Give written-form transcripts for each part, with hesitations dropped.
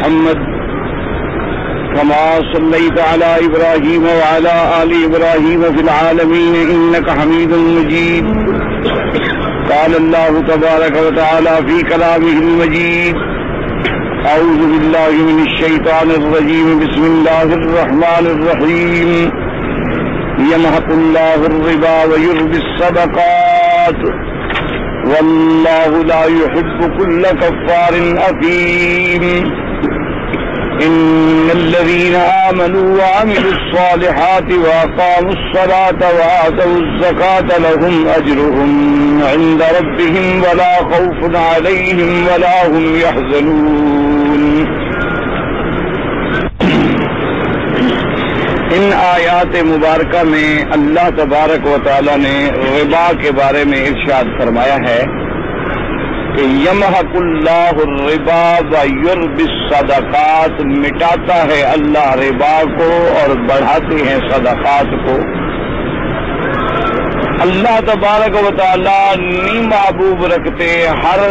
محمد كما صليت على إبراهيم وعلى آل إبراهيم في العالمين إنك حميد مجيد. قال الله تبارك وتعالى في كلامه المجيد: أعوذ بالله من الشيطان الرجيم. بسم الله الرحمن الرحيم. يمحق الله الربا ويربي الصدقات والله لا يحب كل كفار أثيم. إن الذين آمنوا وعملوا الصالحات وأقاموا الصلاة وآتوا الزكاة لهم أجرهم عند ربهم ولا خوف عليهم ولا هم يحزنون. ان آیات مبارکہ میں اللہ تبارک و تعالی نے ربا کے بارے میں ارشاد فرمایا ہے کہ یمحق اللہ الربا ویربی الصدقات، مٹاتا ہے اللہ ربا کو اور بڑھاتے ہیں صدقات کو. اللہ تبارک و تعالی نہیں محبوب رکھتے ہر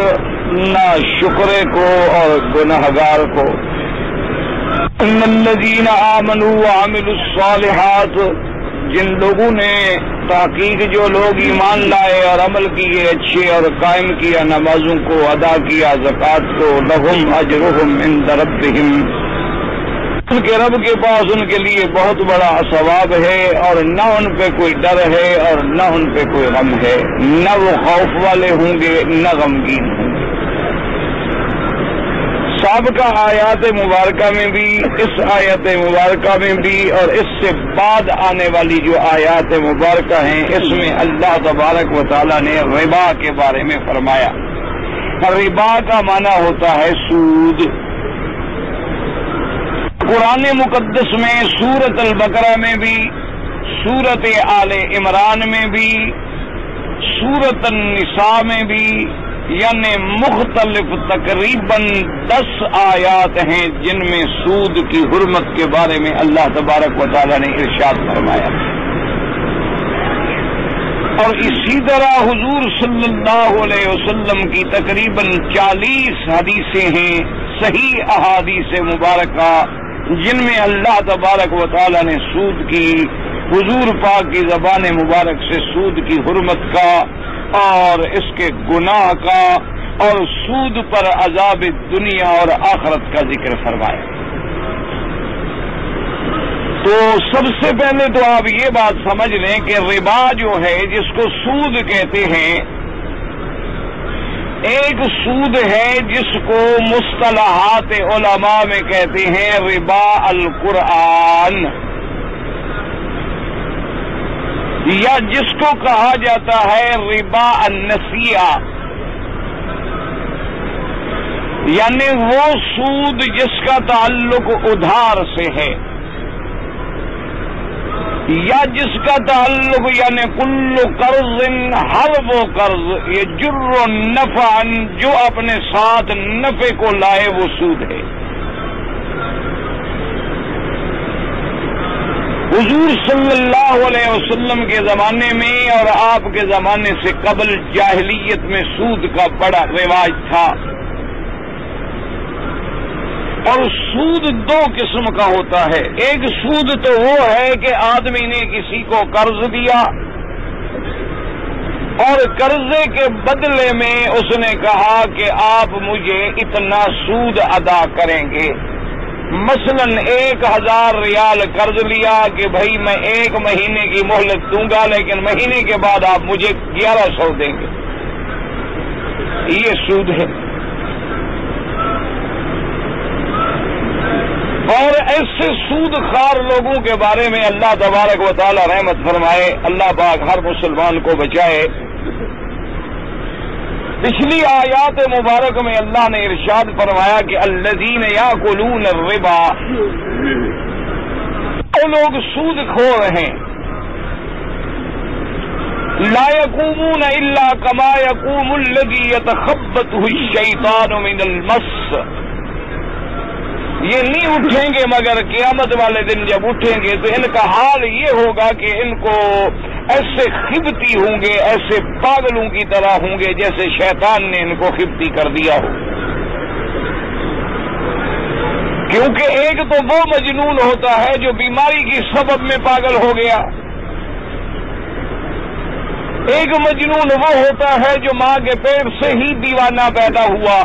نہ شکرے کو اور گنہگار کو. ان الذین آمنوا وعملوا الصالحات، جن لوگوں نے تحقیق جو لوگ ایمان لائے اور عمل کیے اچھے اور قائم کیا نمازوں کو، ادا کیا زکوٰۃ کو، لہم اجرہم عند ربہم، ان کے رب کے پاس ان کے لیے بہت بڑا ثواب ہے اور نہ ان پہ کوئی ڈر ہے اور نہ ان پہ کوئی غم ہے، نہ وہ خوف والے ہوں گے نہ غمگین ہوں گے. سابقہ آیات مبارکہ میں بھی، اس آیت مبارکہ میں بھی اور اس سے بعد آنے والی جو آیات مبارکہ ہیں اس میں اللہ تبارک و تعالی نے ربا کے بارے میں فرمایا. ربا کا معنی ہوتا ہے سود. قرآن مقدس میں سورۃ البقرہ میں بھی، سورۃ آل عمران میں بھی، سورۃ النساء میں بھی، یعنی مختلف تقریباً 10 آیات ہیں جن میں سود کی حرمت کے بارے میں اللہ تبارک و تعالی نے ارشاد فرمایا. اور اسی طرح حضور صلی اللہ علیہ وسلم کی تقریباً 40 حدیثیں ہیں، صحیح احادیث مبارکہ، جن میں اللہ تبارک و تعالی نے سود کی، حضور پاک کی زبان مبارک سے سود کی حرمت کا اور اس کے گناہ کا اور سود پر عذاب دنیا اور آخرت کا ذکر فرمایا. تو سب سے پہلے تو آپ یہ بات سمجھ لیں کہ ربا جو ہے جس کو سود کہتے ہیں، ایک سود ہے جس کو مصطلحات علماء میں کہتے ہیں ربا القرآن، یا جس کو کہا جاتا ہے ربا النسیہ، یعنی وہ سود جس کا تعلق ادھار سے ہے، یا جس کا تعلق یعنی کل قرض، ہر وہ قرض یجر نفعا جو اپنے ساتھ نفع کو لائے وہ سود ہے. حضور صلی اللہ علیہ وسلم کے زمانے میں اور آپ کے زمانے سے قبل جاہلیت میں سود کا بڑا رواج تھا. اور سود 2 قسم کا ہوتا ہے. ایک سود تو وہ ہے کہ آدمی نے کسی کو قرض دیا اور قرضے کے بدلے میں اس نے کہا کہ آپ مجھے اتنا سود ادا کریں گے. مثلا 1000 ریال قرض لیا کہ بھائی میں 1 مہینے کی مہلت دوں گا لیکن مہینے کے بعد آپ مجھے 1100 دیں گے. یہ سود ہے. اور ایسے سود خار لوگوں کے بارے میں اللہ تبارک و تعالی رحمت فرمائے، اللہ پاک ہر مسلمان کو بچائے. پچھلی آیات مبارک میں اللہ نے ارشاد فرمایا کہ الذین یاکلون الربا، وہ لوگ سود خور ہیں، لا یقومون الا کما یقوم الذی یتخبطہ الشیطان من المس، یہ نہیں اٹھیں گے مگر قیامت والے دن جب اٹھیں گے تو ان کا حال یہ ہوگا کہ ان کو ایسے خبتی ہوں گے، ایسے پاگلوں کی طرح ہوں گے جیسے شیطان نے ان کو خبتی کر دیا ہو. کیونکہ ایک تو وہ مجنون ہوتا ہے جو بیماری کی سبب میں پاگل ہو گیا، ایک مجنون وہ ہوتا ہے جو ماں کے پیٹ سے ہی دیوانہ پیدا ہوا،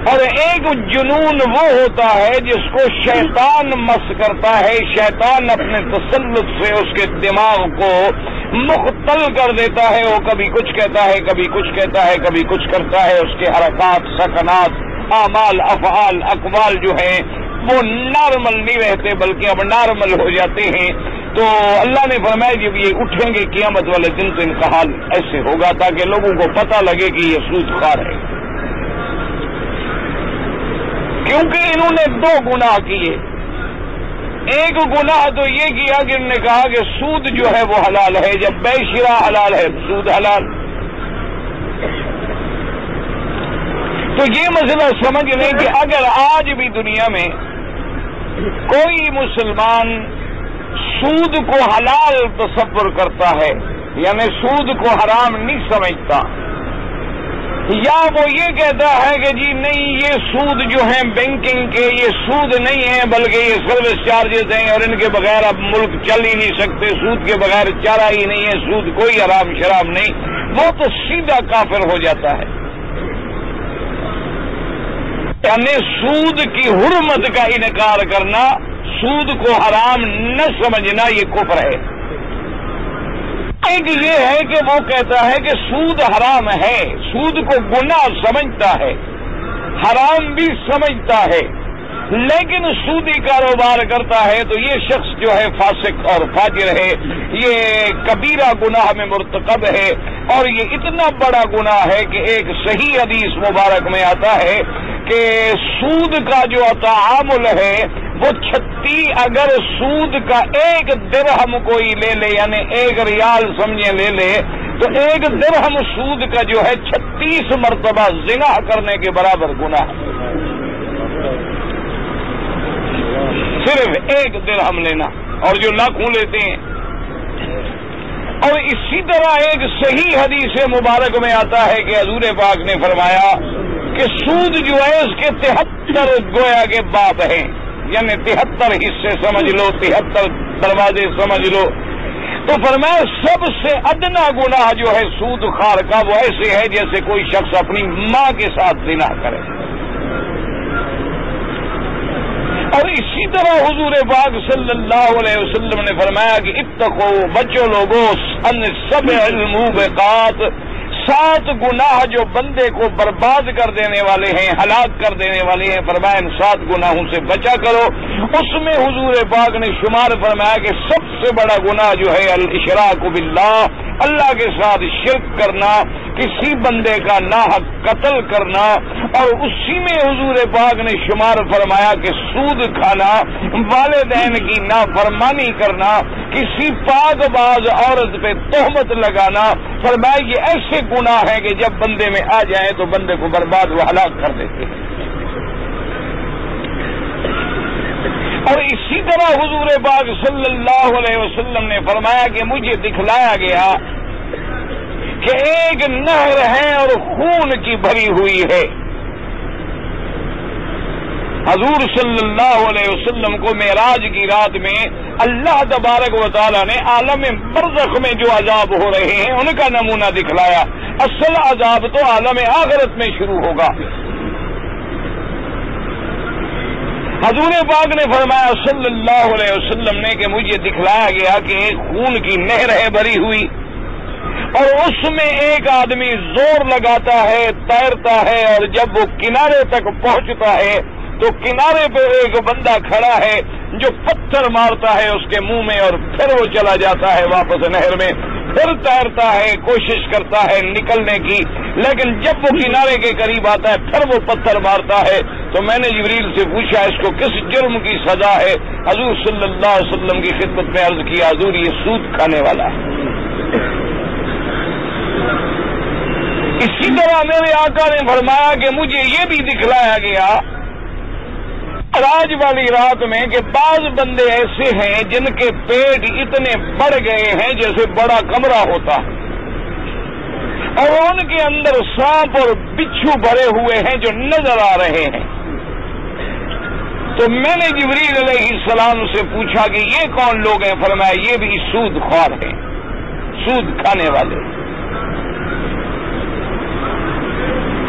اور ایک جنون وہ ہوتا ہے جس کو شیطان مس کرتا ہے، شیطان اپنے تسلط سے اس کے دماغ کو مختل کر دیتا ہے، وہ کبھی کچھ کہتا ہے، کبھی کچھ کہتا ہے، کبھی کچھ کرتا ہے، اس کے حرکات، سکنات، اعمال، افعال، اقوال جو ہیں وہ نارمل نہیں رہتے بلکہ اب نارمل ہو جاتے ہیں۔ تو اللہ نے فرمایا جب یہ اٹھیں گے قیامت والے دن تو ان کا حال ایسے ہوگا تاکہ لوگوں کو پتہ لگے کہ یہ سود خوار ہے، کیونکہ انہوں نے دو گناہ کیے۔ ایک گناہ تو یہ کیا کہ انہوں نے کہا کہ سود جو ہے وہ حلال ہے، جب بے شرا حلال ہے سود حلال۔ تو یہ مسئلہ سمجھ لیں کہ اگر آج بھی دنیا میں کوئی مسلمان سود کو حلال تصور کرتا ہے، یعنی سود کو حرام نہیں سمجھتا، یا وہ یہ کہتا ہے کہ جی نہیں یہ سود جو ہیں بینکنگ کے یہ سود نہیں ہیں بلکہ یہ سروس چارجز ہیں اور ان کے بغیر اب ملک چل ہی نہیں سکتے، سود کے بغیر چارہ ہی نہیں ہے، سود کوئی حرام شراب نہیں، وہ تو سیدھا کافر ہو جاتا ہے۔ یعنی سود کی حرمت کا انکار کرنا، سود کو حرام نہ سمجھنا، یہ کفر ہے۔ ایک یہ ہے کہ وہ کہتا ہے کہ سود حرام ہے، سود کو گناہ سمجھتا ہے، حرام بھی سمجھتا ہے، لیکن سودی کاروبار کرتا ہے تو یہ شخص جو ہے فاسق اور فاجر ہے، یہ کبیرہ گناہ میں مرتکب ہے، اور یہ اتنا بڑا گناہ ہے کہ ایک صحیح حدیث مبارک میں آتا ہے کہ سود کا جو تعامل ہے وہ 36، اگر سود کا ایک درہم کوئی لے لے، یعنی ایک ریال سمجھے لے لے، تو ایک درہم سود کا جو ہے 36 مرتبہ زنا کرنے کے برابر گناہ ہے، صرف ایک درہم لینا، اور جو لاکھوں لیتے ہیں۔ اور اسی طرح ایک صحیح حدیث مبارک میں آتا ہے کہ حضور پاک نے فرمایا کہ سود جو ہے اس کے 73 گویا کے باب ہیں، یعنی 73 حصے سمجھ لو، 73 دروازے سمجھ لو۔ تو فرمایا سب سے ادنا گناہ جو ہے سود خوار کا وہ ایسے ہے جیسے کوئی شخص اپنی ماں کے ساتھ زنا کرے۔ اور اسی طرح حضور پاک صلی اللہ علیہ وسلم نے فرمایا کہ اتقوا، بچو لوگوں، ان 7 الموبقات، 7 گناہ جو بندے کو برباد کر دینے والے ہیں، ہلاک کر دینے والے ہیں، فرمایا ان 7 گناہوں سے بچا کرو۔ اس میں حضور پاک نے شمار فرمایا کہ سب سے بڑا گناہ جو ہے الاشراک باللہ، اللہ کے ساتھ شرک کرنا، کسی بندے کا ناحق قتل کرنا، اور اسی میں حضور پاک نے شمار فرمایا کہ سود کھانا، والدین کی نافرمانی کرنا، کسی پاک باز عورت پہ تہمت لگانا، فرمایا یہ ایسے گناہ ہیں کہ جب بندے میں آ جائیں تو بندے کو برباد و ہلاک کر دیتے ہیں۔ اور اسی طرح حضور پاک صلی اللہ علیہ وسلم نے فرمایا کہ مجھے دکھلایا گیا کہ ایک نہر ہے اور خون کی بھری ہوئی ہے۔ حضور صلی اللہ علیہ وسلم کو معراج کی رات میں اللہ تبارک و تعالی نے عالم برزخ میں جو عذاب ہو رہے ہیں ان کا نمونہ دکھلایا، اصل عذاب تو عالم آخرت میں شروع ہوگا۔ حضور پاک نے فرمایا صلی اللہ علیہ وسلم نے کہ مجھے دکھلایا گیا کہ ایک خون کی نہر ہے بھری ہوئی، اور اس میں ایک آدمی زور لگاتا ہے، تیرتا ہے، اور جب وہ کنارے تک پہنچتا ہے تو کنارے پہ ایک بندہ کھڑا ہے جو پتھر مارتا ہے اس کے منہ میں، اور پھر وہ چلا جاتا ہے واپس نہر میں، پھر تیرتا ہے، کوشش کرتا ہے نکلنے کی، لیکن جب وہ کنارے کے قریب آتا ہے پھر وہ پتھر مارتا ہے۔ تو میں نے جبریل سے پوچھا اس کو کس جرم کی سزا ہے؟ حضور صلی اللہ علیہ وسلم کی خدمت میں عرض کیا حضور یہ سود کھانے والا ہے۔ اسی طرح میرے آقا نے فرمایا کہ مجھے یہ بھی دکھلایا گیا راج والی رات میں کہ بعض بندے ایسے ہیں جن کے پیٹ اتنے بڑھ گئے ہیں جیسے بڑا کمرہ ہوتا ہے، اور ان کے اندر سانپ اور بچھو بھرے ہوئے ہیں جو نظر آ رہے ہیں۔ تو میں نے جبریل علیہ السلام سے پوچھا کہ یہ کون لوگ ہیں؟ فرمایا یہ بھی سود خوار ہیں، سود کھانے والے۔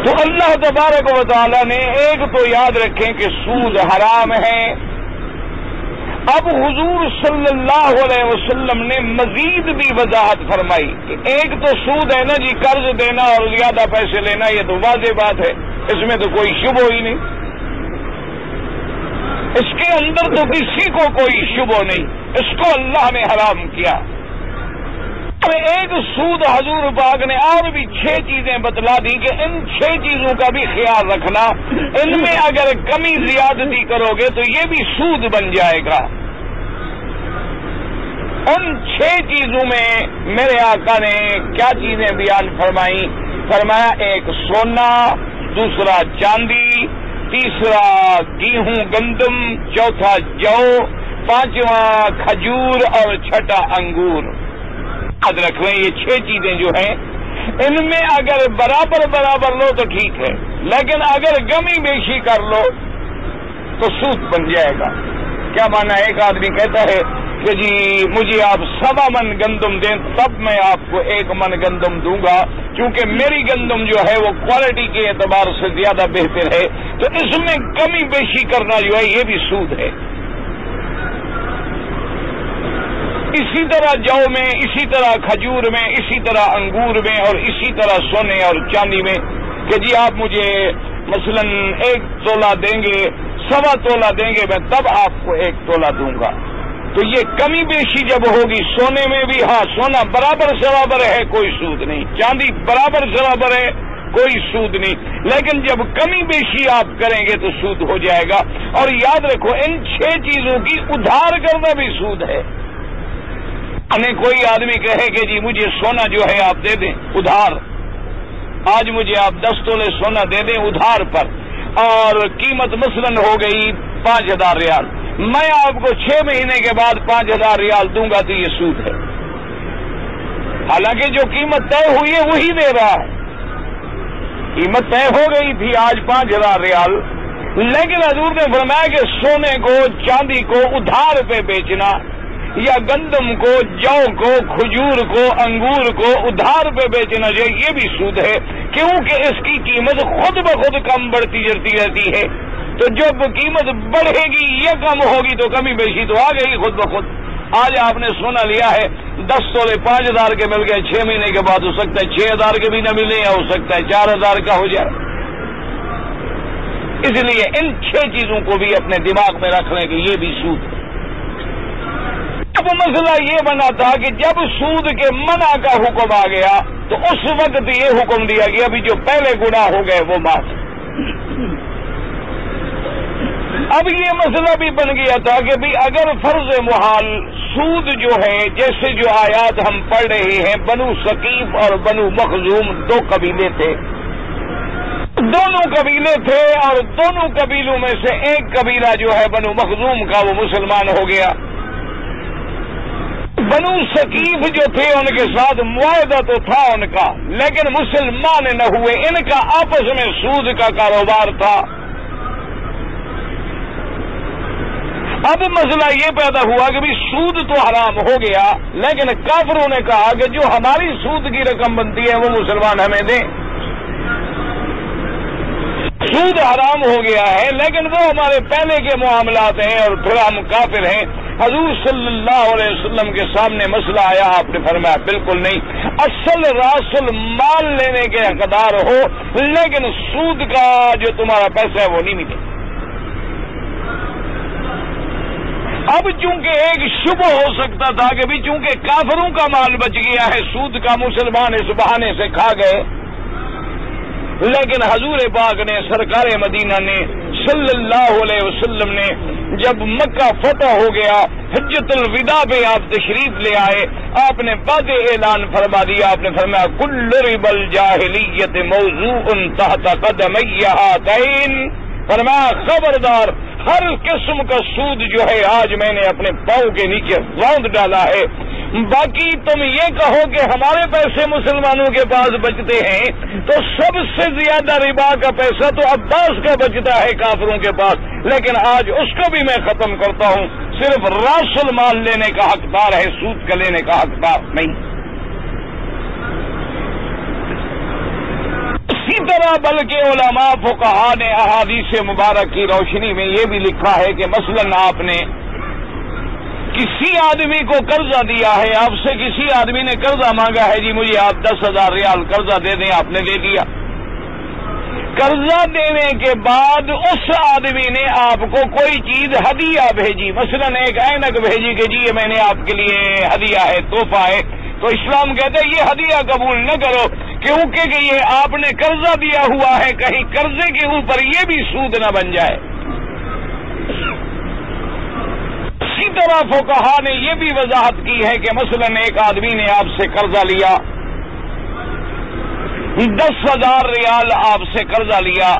تو اللہ تبارک و تعالی نے ایک تو یاد رکھیں کہ سود حرام ہے۔ اب حضور صلی اللہ علیہ وسلم نے مزید بھی وضاحت فرمائی کہ ایک تو سود ہے نا جی، قرض دینا اور زیادہ پیسے لینا، یہ تو واضح بات ہے، اس میں تو کوئی شبہ ہی نہیں، اس کے اندر تو کسی کو کوئی شبہ نہیں، اس کو اللہ نے حرام کیا۔ ایک سود حضور پاک نے اور بھی 6 چیزیں بتلا دی کہ ان 6 چیزوں کا بھی خیال رکھنا، ان میں اگر کمی زیادتی کرو گے تو یہ بھی سود بن جائے گا۔ ان 6 چیزوں میں میرے آقا نے کیا چیزیں بیان فرمائی؟ فرمایا ایک سونا، دوسرا چاندی، تیسرا گیہوں گندم، چوتھا جو، پانچواں کھجور اور چھٹا انگور۔ یاد رکھ لیں یہ 6 چیزیں جو ہیں ان میں اگر برابر لو تو ٹھیک ہے، لیکن اگر کمی بیشی کر لو تو سود بن جائے گا۔ کیا مانا؟ ایک آدمی کہتا ہے کہ جی مجھے آپ 1.25 من گندم دیں تب میں آپ کو 1 من گندم دوں گا، کیونکہ میری گندم جو ہے وہ کوالٹی کے اعتبار سے زیادہ بہتر ہے، تو اس میں کمی بیشی کرنا جو ہے یہ بھی سود ہے۔ اسی طرح جو میں، اسی طرح کھجور میں، اسی طرح انگور میں، اور اسی طرح سونے اور چاندی میں کہ جی آپ مجھے مثلا 1 تولہ دیں گے، 1.25 تولہ دیں گے، میں تب آپ کو 1 تولہ دوں گا۔ تو یہ کمی بیشی جب ہوگی سونے میں بھی، ہاں سونا برابر ہے کوئی سود نہیں، چاندی برابر ہے کوئی سود نہیں، لیکن جب کمی بیشی آپ کریں گے تو سود ہو جائے گا۔ اور یاد رکھو ان 6 چیزوں کی ادھار کرنا بھی سود ہے۔ کوئی آدمی کہے کہ جی مجھے سونا جو ہے آپ دے دیں ادھار، آج مجھے آپ 10 تولے سونا دے دیں ادھار پر، اور قیمت مثلا ہو گئی 5,000 ریال، میں آپ کو 6 مہینے کے بعد 5,000 ریال دوں گا، تو یہ سود ہے۔ حالانکہ جو قیمت طے ہوئی ہے وہی دے رہا ہے، قیمت طے ہو گئی تھی آج 5,000 ریال، لیکن حضور نے فرمایا کہ سونے کو، چاندی کو ادھار پہ بیچنا، یا گندم کو، جو کو، کھجور کو، انگور کو ادھار پہ بیچنا چاہیے، یہ بھی سود ہے، کیونکہ اس کی قیمت خود بخود کم بڑھتی جاتی رہتی ہے۔ تو جب قیمت بڑھے گی یا کم ہوگی تو کمی بیشی تو آ گئی خود بخود۔ آج آپ نے سونا لیا ہے 10 تولے 5,000 کے مل گئے، 6 مہینے کے بعد ہو سکتا ہے 6,000 کے بھی نہ ملے، یا ہو سکتا ہے 4,000 کا ہو جائے۔ اس لیے ان 6 چیزوں کو بھی اپنے دماغ میں رکھ لیں کہ یہ بھی سود ہے۔ اب مسئلہ یہ بنا تھا کہ جب سود کے منع کا حکم آ گیا تو اس وقت یہ حکم دیا گیا بھی جو پہلے گناہ ہو گئے وہ معاف۔ اب یہ مسئلہ بھی بن گیا تھا کہ بھی اگر فرض محال سود جو ہے، جیسے جو آیات ہم پڑھ رہے ہیں، بنو ثقیف اور بنو مخزوم 2 قبیلے تھے، دونوں قبیلے تھے، اور دونوں قبیلوں میں سے ایک قبیلہ جو ہے بنو مخزوم کا وہ مسلمان ہو گیا۔ بنو ثقیف جو تھے ان کے ساتھ معاہدہ تو تھا ان کا، لیکن مسلمان نہ ہوئے، ان کا آپس میں سود کا کاروبار تھا۔ اب مسئلہ یہ پیدا ہوا کہ بھی سود تو حرام ہو گیا، لیکن کافروں نے کہا کہ جو ہماری سود کی رقم بنتی ہے وہ مسلمان ہمیں دیں۔ سود حرام ہو گیا ہے، لیکن وہ ہمارے پہلے کے معاملات ہیں اور پھر ہم کافر ہیں۔ حضور صلی اللہ علیہ وسلم کے سامنے مسئلہ آیا، آپ نے فرمایا بالکل نہیں، اصل راس المال لینے کے حقدار ہو، لیکن سود کا جو تمہارا پیسہ ہے وہ نہیں ملے۔ اب چونکہ ایک شبہ ہو سکتا تھا کہ بھی چونکہ کافروں کا مال بچ گیا ہے، سود کا مسلمان اس بہانے سے کھا گئے، لیکن حضور پاک نے، سرکار مدینہ نے صلی اللہ علیہ وسلم نے جب مکہ فتح ہو گیا، حجۃ الوداع پہ آپ تشریف لے آئے، آپ نے واضح اعلان فرما دیا، آپ نے فرمایا کل ربا الجاہلیت موضوع تحت قدمی ہاتین، فرمایا خبردار، ہر قسم کا سود جو ہے آج میں نے اپنے پاؤں کے نیچے باندھ ڈالا ہے۔ باقی تم یہ کہو کہ ہمارے پیسے مسلمانوں کے پاس بچتے ہیں تو سب سے زیادہ ربا کا پیسہ تو عباس کا بچتا ہے کافروں کے پاس، لیکن آج اس کو بھی میں ختم کرتا ہوں، صرف راس المال لینے کا حقدار ہے، سود کا لینے کا حقدار نہیں۔ اسی طرح بلکہ علماء فقہاء نے احادیث مبارک کی روشنی میں یہ بھی لکھا ہے کہ مثلاً آپ نے کسی آدمی کو قرضہ دیا ہے، آپ سے کسی آدمی نے قرضہ مانگا ہے، جی مجھے آپ 10,000 ریال قرضہ دے دیں، آپ نے دے دیا۔ قرضہ دینے کے بعد اس آدمی نے آپ کو کوئی چیز ہدیہ بھیجی، مثلاً ایک اینک بھیجی کہ جی یہ میں نے آپ کے لیے ہدیہ ہے، تحفہ ہے، تو اسلام کہتا ہے یہ ہدیہ قبول نہ کرو، کیونکہ کہ یہ آپ نے قرضہ دیا ہوا ہے، کہیں قرضے کے اوپر یہ بھی سود نہ بن جائے۔ اسی طرح فقہاء نے یہ بھی وضاحت کی ہے کہ مثلاً ایک آدمی نے آپ سے قرضہ لیا، 10,000 ریال آپ سے قرضہ لیا،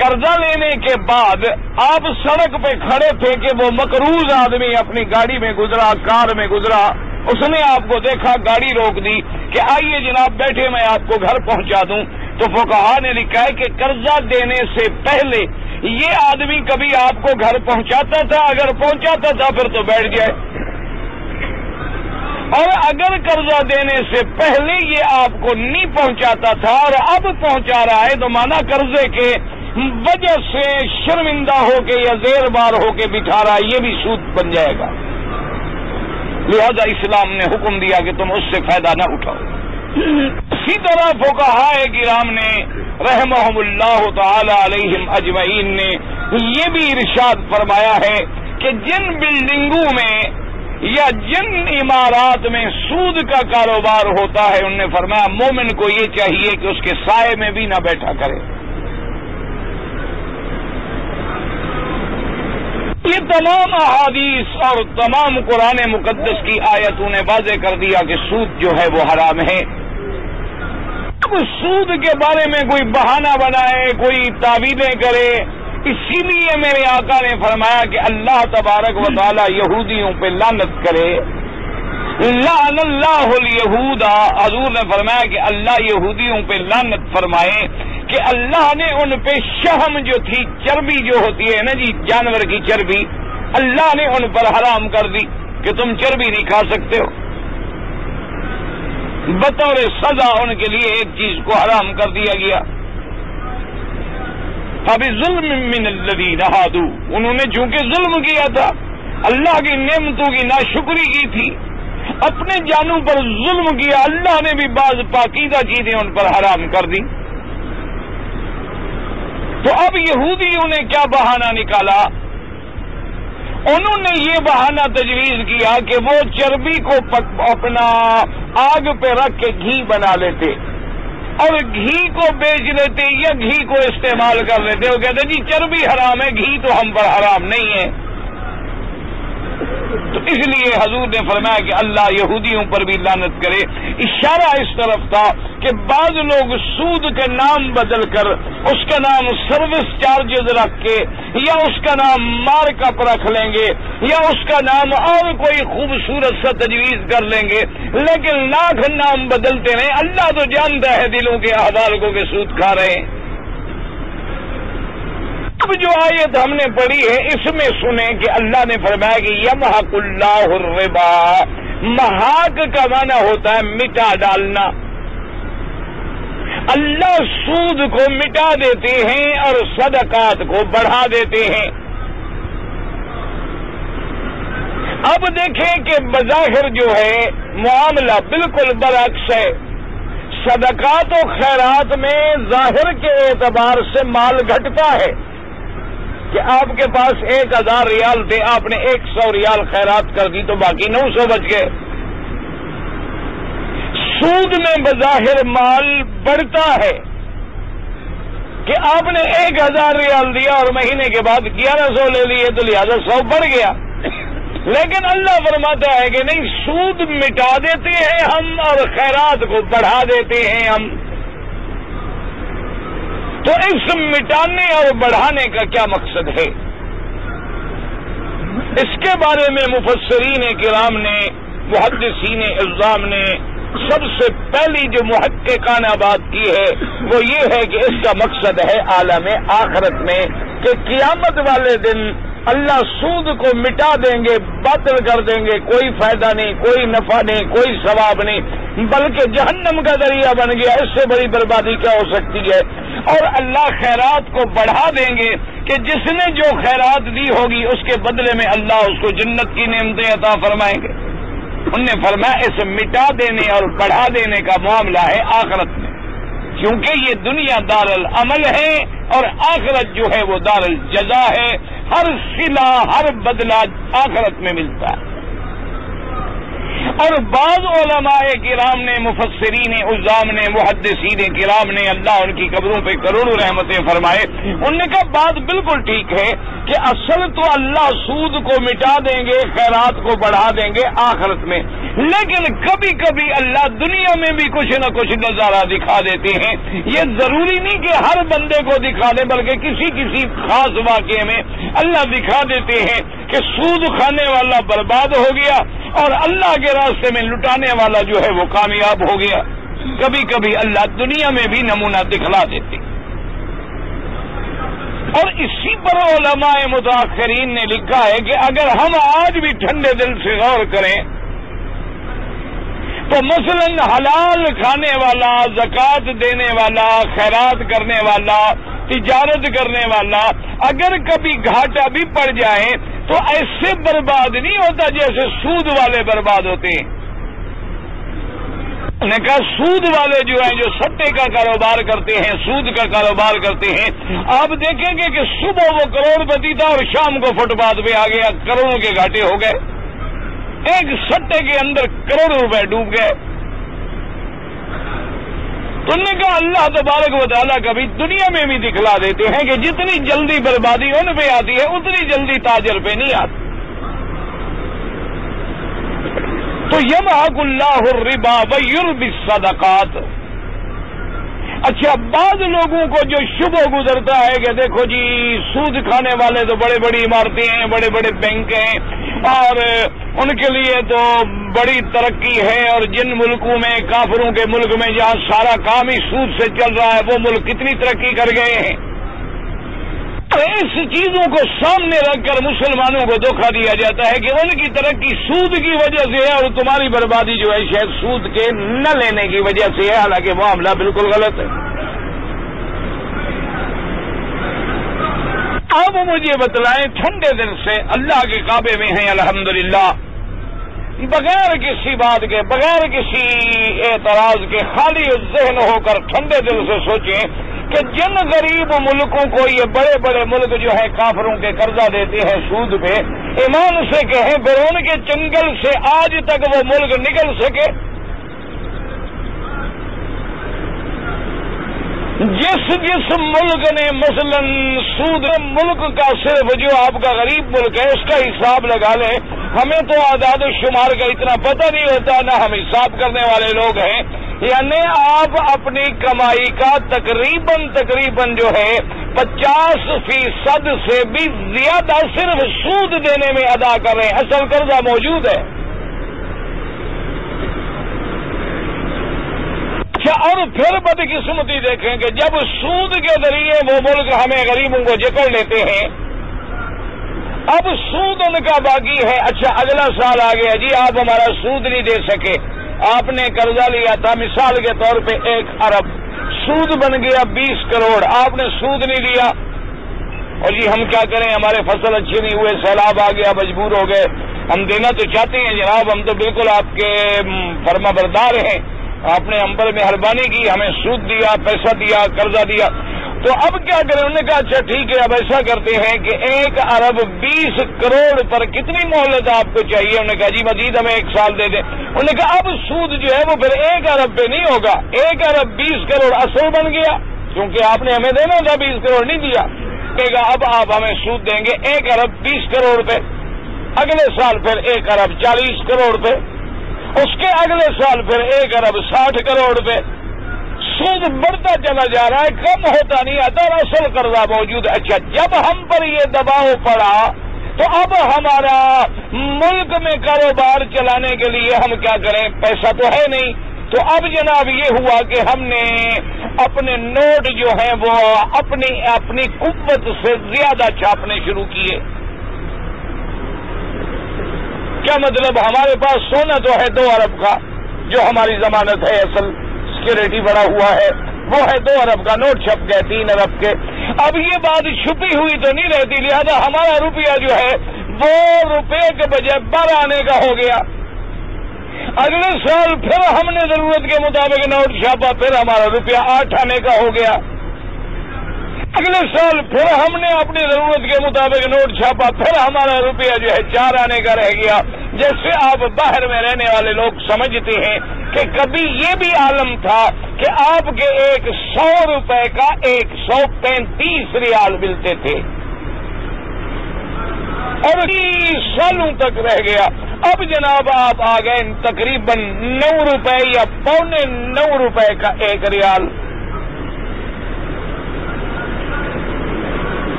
قرضہ لینے کے بعد آپ سڑک پہ کھڑے تھے کہ وہ مقروض آدمی اپنی گاڑی میں گزرا، کار میں گزرا، اس نے آپ کو دیکھا، گاڑی روک دی کہ آئیے جناب بیٹھے میں آپ کو گھر پہنچا دوں، تو فقہاء نے لکھا ہے کہ قرضہ دینے سے پہلے یہ آدمی کبھی آپ کو گھر پہنچاتا تھا؟ اگر پہنچاتا تھا پھر تو بیٹھ جائے، اور اگر قرضہ دینے سے پہلے یہ آپ کو نہیں پہنچاتا تھا اور اب پہنچا رہا ہے تو مانا قرضے کے وجہ سے شرمندہ ہو کے یا زیر بار ہو کے بٹھا رہا ہے، یہ بھی سود بن جائے گا۔ لہذا اسلام نے حکم دیا کہ تم اس سے فائدہ نہ اٹھاؤ۔ اسی طرح فقہاء کرام نے رحمہم اللہ تعالی علیہم اجمعین نے یہ بھی ارشاد فرمایا ہے کہ جن بلڈنگوں میں یا جن عمارات میں سود کا کاروبار ہوتا ہے، انہوں نے فرمایا مومن کو یہ چاہیے کہ اس کے سائے میں بھی نہ بیٹھا کرے۔ یہ تمام احادیث اور تمام قرآن مقدس کی آیتوں نے واضح کر دیا کہ سود جو ہے وہ حرام ہے۔ اب سود کے بارے میں کوئی بہانہ بنائے، کوئی تعویذیں کرے، اسی لیے میرے آقا نے فرمایا کہ اللہ تبارک و تعالی یہودیوں پہ لعنت کرے، لعن اللہ الیہود، حضور نے فرمایا کہ اللہ یہودیوں پہ لعنت فرمائے کہ اللہ نے ان پہ شہم جو تھی، چربی جو ہوتی ہے نا جی، جانور کی چربی، اللہ نے ان پر حرام کر دی کہ تم چربی نہیں کھا سکتے ہو۔ بطور سزا ان کے لیے ایک چیز کو حرام کر دیا گیا۔ فَبِظُلْمٍ مِّنَ الَّذِينَ هَادُوا، انہوں نے چونکہ ظلم کیا تھا، اللہ کی نعمتوں کی ناشکری کی تھی، اپنے جانوں پر ظلم کیا، اللہ نے بھی بعض پاکیزہ چیزیں ان پر حرام کر دی۔ تو اب یہودیوں نے کیا بہانہ نکالا؟ انہوں نے یہ بہانہ تجویز کیا کہ وہ چربی کو اپنا آگ پہ رکھ کے گھی بنا لیتے اور گھی کو بیچ لیتے یا گھی کو استعمال کر لیتے۔ وہ کہتے جی چربی حرام ہے، گھی تو ہم پر حرام نہیں ہے۔ تو اس لیے حضور نے فرمایا کہ اللہ یہودیوں پر بھی لعنت کرے۔ اشارہ اس طرف تھا کہ بعض لوگ سود کے نام بدل کر اس کا نام سروس چارجز رکھ کے یا اس کا نام مارک اپ رکھ لیں گے یا اس کا نام اور کوئی خوبصورت سا تجویز کر لیں گے، لیکن لاکھ نام بدلتے رہے، اللہ تو جانتا ہے دلوں کے احوال کو کہ سود کھا رہے ہیں۔ اب جو آیت ہم نے پڑھی ہے اس میں سنیں کہ اللہ نے فرمایا کہ یمحق اللہ الربا، محاق کا معنی ہوتا ہے مٹا ڈالنا۔ اللہ سود کو مٹا دیتے ہیں اور صدقات کو بڑھا دیتے ہیں۔ اب دیکھیں کہ بظاہر جو ہے معاملہ بالکل برعکس ہے۔ صدقات و خیرات میں ظاہر کے اعتبار سے مال گھٹتا ہے کہ آپ کے پاس 1,000 ریال تھے، آپ نے 100 ریال خیرات کر دی تو باقی 900 بچ گئے۔ سود میں بظاہر مال بڑھتا ہے کہ آپ نے 1,000 ریال دیا اور مہینے کے بعد 1,100 لے لیے تو لہذا 100 بڑھ گیا، لیکن اللہ فرماتا ہے کہ نہیں، سود مٹا دیتے ہیں ہم اور خیرات کو بڑھا دیتے ہیں ہم۔ تو اس مٹانے اور بڑھانے کا کیا مقصد ہے؟ اس کے بارے میں مفسرین کرام نے محدثین اعظام نے سب سے پہلی جو محققانہ بات کی ہے وہ یہ ہے کہ اس کا مقصد ہے عالم آخرت میں کہ قیامت والے دن اللہ سود کو مٹا دیں گے، باطل کر دیں گے، کوئی فائدہ نہیں، کوئی نفع نہیں، کوئی ثواب نہیں، بلکہ جہنم کا ذریعہ بن گیا۔ اس سے بڑی بربادی کیا ہو سکتی ہے؟ اور اللہ خیرات کو بڑھا دیں گے کہ جس نے جو خیرات دی ہوگی اس کے بدلے میں اللہ اس کو جنت کی نعمتیں عطا فرمائیں گے۔ انہوں نے فرمایا اس مٹا دینے اور بڑھا دینے کا معاملہ ہے آخرت میں، کیونکہ یہ دنیا دار العمل ہے اور آخرت جو ہے وہ دار الجزا ہے۔ ہر صلہ ہر بدلہ آخرت میں ملتا ہے۔ اور بعض علماء کرام نے، مفسرین اعظام نے، محدثین کرام نے، اللہ ان کی قبروں پہ کروڑوں رحمتیں فرمائے، انہوں نے کہا بات بالکل ٹھیک ہے کہ اصل تو اللہ سود کو مٹا دیں گے، خیرات کو بڑھا دیں گے آخرت میں، لیکن کبھی کبھی اللہ دنیا میں بھی کچھ نہ کچھ نظارہ دکھا دیتے ہیں۔ یہ ضروری نہیں کہ ہر بندے کو دکھا دیں، بلکہ کسی خاص واقعے میں اللہ دکھا دیتے ہیں کہ سود کھانے والا برباد ہو گیا اور اللہ کے راستے میں لٹانے والا جو ہے وہ کامیاب ہو گیا۔ کبھی کبھی اللہ دنیا میں بھی نمونہ دکھلا دیتے۔ اور اسی پر علماء متاخرین نے لکھا ہے کہ اگر ہم آج بھی ٹھنڈے دل سے غور کریں تو مثلا حلال کھانے والا، زکوٰۃ دینے والا، خیرات کرنے والا، تجارت کرنے والا اگر کبھی گھاٹا بھی پڑ جائے تو ایسے برباد نہیں ہوتا جیسے سود والے برباد ہوتے ہیں۔ انہوں نے کہا سود والے جو ہیں، جو سٹے کا کاروبار کرتے ہیں، سود کا کاروبار کرتے ہیں، آپ دیکھیں گے کہ صبح وہ کروڑ پتی تھا اور شام کو فٹ پاتھ پہ آ گیا، کروڑوں کے گھاٹے ہو گئے، ایک سٹے کے اندر کروڑوں روپے ڈوب گئے۔ تو انہوں نے کہا اللہ تبارک و تعالیٰ کبھی دنیا میں بھی دکھلا دیتے ہیں کہ جتنی جلدی بربادی ان پہ آتی ہے اتنی جلدی تاجر پہ نہیں آتی۔ تو یمحق اللہ الربا ویربی الصدقات۔ اچھا، بعض لوگوں کو جو شبہ گزرتا ہے کہ دیکھو جی سود کھانے والے تو بڑے بڑی عمارتیں ہیں، بڑے بڑے بینک ہیں اور ان کے لیے تو بڑی ترقی ہے، اور جن ملکوں میں، کافروں کے ملک میں جہاں سارا کام ہی سود سے چل رہا ہے، وہ ملک کتنی ترقی کر گئے ہیں۔ اس چیزوں کو سامنے رکھ کر مسلمانوں کو دھوکہ دیا جاتا ہے کہ ان کی ترقی سود کی وجہ سے ہے اور تمہاری بربادی جو ہے شاید سود کے نہ لینے کی وجہ سے ہے، حالانکہ معاملہ بالکل غلط ہے۔ اب مجھے بتلائیں، ٹھنڈے دل سے اللہ کے کعبے میں ہیں الحمدللہ، بغیر کسی بات کے، بغیر کسی اعتراض کے، خالی ذہن ہو کر ٹھنڈے دل سے سوچیں کہ جن غریب ملکوں کو یہ بڑے بڑے ملک جو ہے کافروں کے قرضہ دیتے ہیں سود پہ، ایمان سے کہیں فرعون کے چنگل سے آج تک وہ ملک نکل سکے؟ جس ملک نے مثلا سود، ملک کا صرف جو آپ کا غریب ملک ہے اس کا حساب لگا لیں، ہمیں تو اعداد و شمار کا اتنا پتہ نہیں ہوتا، نہ ہم حساب کرنے والے لوگ ہیں، یعنی آپ اپنی کمائی کا تقریباً جو ہے 50% سے بھی زیادہ صرف سود دینے میں ادا کر رہے ہیں، اصل قرضہ موجود ہے۔ اور پھر بدقسمتی دیکھیں کہ جب سود کے ذریعے وہ ملک ہمیں غریبوں کو جکڑ لیتے ہیں، اب سود ان کا باقی ہے، اچھا اگلا سال آ گیا جی آپ ہمارا سود نہیں دے سکے، آپ نے قرضہ لیا تھا مثال کے طور پہ 1 ارب، سود بن گیا 20 کروڑ، آپ نے سود نہیں دیا، اور جی ہم کیا کریں، ہمارے فصل اچھے نہیں ہوئے، سیلاب آ گیا، مجبور ہو گئے، ہم دینا تو چاہتے ہیں جناب، ہم تو بالکل آپ کے فرما بردار ہیں، آپ نے ہم پر مہربانی کی، ہمیں سود دیا، پیسہ دیا، قرضہ دیا، تو اب کیا کریں؟ انہوں نے کہا اچھا ٹھیک ہے، اب ایسا کرتے ہیں کہ 1 ارب 20 کروڑ پر کتنی مہلت آپ کو چاہیے؟ انہوں نے کہا جی مزید ہمیں 1 سال دے دیں۔ انہوں نے کہا اب سود جو ہے وہ پھر 1 ارب پہ نہیں ہوگا، 1 ارب 20 کروڑ اصل بن گیا، کیونکہ آپ نے ہمیں دینا تھا 20 کروڑ نہیں دیا، کہے گا اب آپ ہمیں سود دیں گے 1 ارب 20 کروڑ پہ، اگلے سال پھر 1 ارب 40 کروڑ پہ، اس کے اگلے سال پھر 1 ارب 60 کروڑ پہ، سود بڑھتا چلا جا رہا ہے، کم ہوتا نہیں آتا اور اصل قرضہ موجود ہے۔ اچھا، جب ہم پر یہ دباؤ پڑا تو اب ہمارا ملک میں کاروبار چلانے کے لیے ہم کیا کریں؟ پیسہ تو ہے نہیں، تو اب جناب یہ ہوا کہ ہم نے اپنے نوٹ جو ہیں وہ اپنی قوت سے زیادہ چھاپنے شروع کیے۔ کیا مطلب؟ ہمارے پاس سونا تو ہے 2 ارب کا، جو ہماری ضمانت ہے، اصل سیکورٹی بڑا ہوا ہے، وہ ہے 2 ارب کا، نوٹ چھپ گئے 3 ارب کے۔ اب یہ بات چھپی ہوئی تو نہیں رہتی، لہذا ہمارا روپیہ جو ہے وہ روپے کے بجائے 12 آنے کا ہو گیا۔ اگلے سال پھر ہم نے ضرورت کے مطابق نوٹ چھاپا، پھر ہمارا روپیہ 8 آنے کا ہو گیا۔ اگلے سال پھر ہم نے اپنی ضرورت کے مطابق نوٹ چھاپا، پھر ہمارا روپیہ جو ہے 4 آنے کا رہ گیا۔ جیسے آپ باہر میں رہنے والے لوگ سمجھتے ہیں کہ کبھی یہ بھی عالم تھا کہ آپ کے ایک 100 روپے کا 135 ریال ملتے تھے، اور 30 سالوں تک رہ گیا۔ اب جناب آپ آ گئے تقریباً 9 روپے یا 9.25 روپے کا 1 ریال۔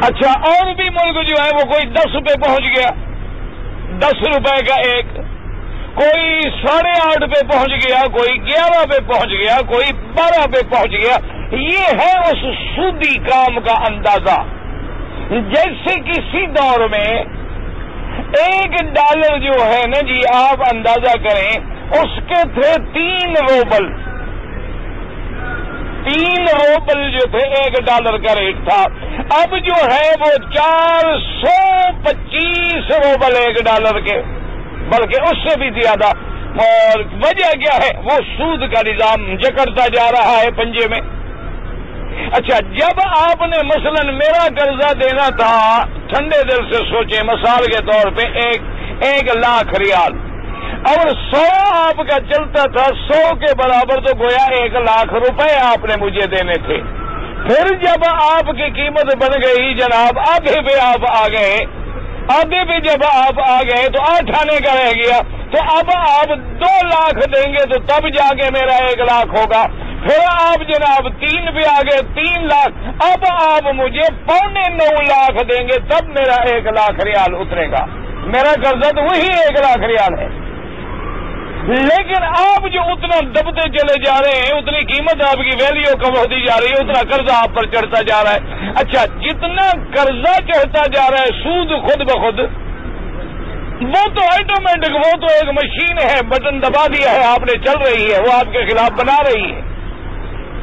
اچھا، اور بھی ملک جو ہے وہ کوئی 10 روپے پہنچ گیا، 10 روپے کا 1، کوئی 8.5 پہ پہنچ گیا، کوئی 11 پہ پہنچ گیا، کوئی 12 پہ پہنچ گیا۔ یہ ہے اس سودی کام کا اندازہ۔ جیسے کسی دور میں $1 جو ہے نا جی، آپ اندازہ کریں اس کے تھے 3 روبل، 3 روبل جو تھے $1 کا ریٹ تھا، اب جو ہے وہ 425 روبل $1 کے، بلکہ اس سے بھی زیادہ۔ اور وجہ کیا ہے؟ وہ سود کا نظام جکڑتا جا رہا ہے پنجے میں۔ اچھا، جب آپ نے مثلا میرا قرضہ دینا تھا، ٹھنڈے دل سے سوچیں، مثال کے طور پہ 1 لاکھ ریال، اور 100 آپ کا چلتا تھا، 100 کے برابر تو گویا 1 لاکھ روپے آپ نے مجھے دینے تھے۔ پھر جب آپ کی قیمت بن گئی جناب، آدھے پہ آپ آ گئے، آدھے پہ جب آپ آ گئے تو 8 آنے کا رہ گیا، تو اب آپ 2 لاکھ دیں گے تو تب جا کے میرا 1 لاکھ ہوگا۔ پھر آپ جناب 3 پہ آ گئے، 3 لاکھ، اب آپ مجھے 9.25 لاکھ دیں گے تب میرا 1 لاکھ ریال اترے گا۔ میرا قرضہ تو وہی 1 لاکھ ریال ہے، لیکن آپ جو اتنا دبتے چلے جا رہے ہیں، اتنی قیمت آپ کی ویلیو کم ہوتی جا رہی ہے، اتنا قرضہ آپ پر چڑھتا جا رہا ہے۔ اچھا، جتنا قرضہ چڑھتا جا رہا ہے، سود خود بخود وہ تو آٹومیٹک، وہ تو ایک مشین ہے، بٹن دبا دیا ہے آپ نے، چل رہی ہے، وہ آپ کے خلاف بنا رہی ہے،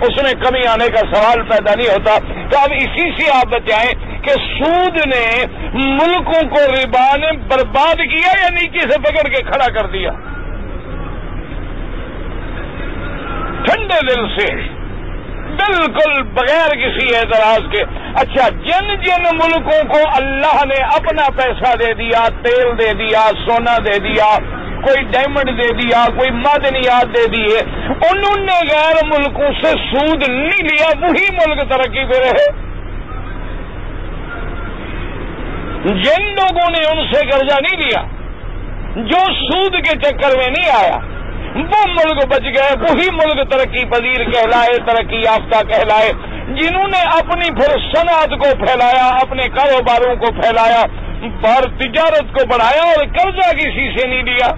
اس میں کمی آنے کا سوال پیدا نہیں ہوتا۔ تو اب اسی سے آپ بتائیں کہ سود نے ملکوں کو ربا نے برباد کیا یا نیچے سے پکڑ کے کھڑا کر دیا؟ ٹھنڈے دل سے، بالکل بغیر کسی اعتراض کے۔ اچھا، جن ملکوں کو اللہ نے اپنا پیسہ دے دیا، تیل دے دیا، سونا دے دیا، کوئی ڈائمنڈ دے دیا، کوئی معدنیات دے دیے، انہوں نے غیر ملکوں سے سود نہیں لیا، وہی ملک ترقی پہ رہے۔ جن لوگوں نے ان سے قرضہ نہیں لیا، جو سود کے چکر میں نہیں آیا، وہ ملک بچ گئے، وہی ملک ترقی پذیر کہلائے، ترقی یافتہ کہلائے۔ جنہوں نے اپنی پھر صنعت کو پھیلایا، اپنے کاروباروں کو پھیلایا، اور تجارت کو بڑھایا، اور قرضہ کسی سے نہیں لیا۔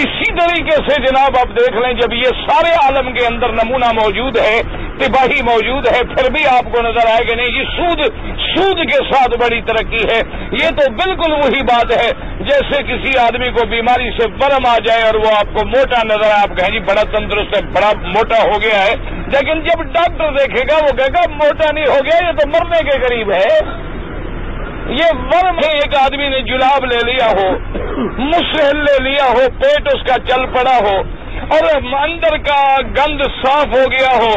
اسی طریقے سے جناب آپ دیکھ لیں، جب یہ سارے عالم کے اندر نمونہ موجود ہے، تباہی موجود ہے، پھر بھی آپ کو نظر آئے کہ نہیں، یہ سود کے ساتھ بڑی ترقی ہے۔ یہ تو بالکل وہی بات ہے جیسے کسی آدمی کو بیماری سے ورم آ جائے اور وہ آپ کو موٹا نظر آئے، آپ کہیں جی بڑا تندرست ہے، بڑا موٹا ہو گیا ہے، لیکن جب ڈاکٹر دیکھے گا وہ کہے گا موٹا نہیں ہو گیا، یہ تو مرنے کے قریب ہے۔ یہ ورم ہے، ایک آدمی نے جلاب لے لیا ہو، مسحل لے لیا ہو، پیٹ اس کا چل پڑا ہو، اور اندر کا گند صاف ہو گیا ہو،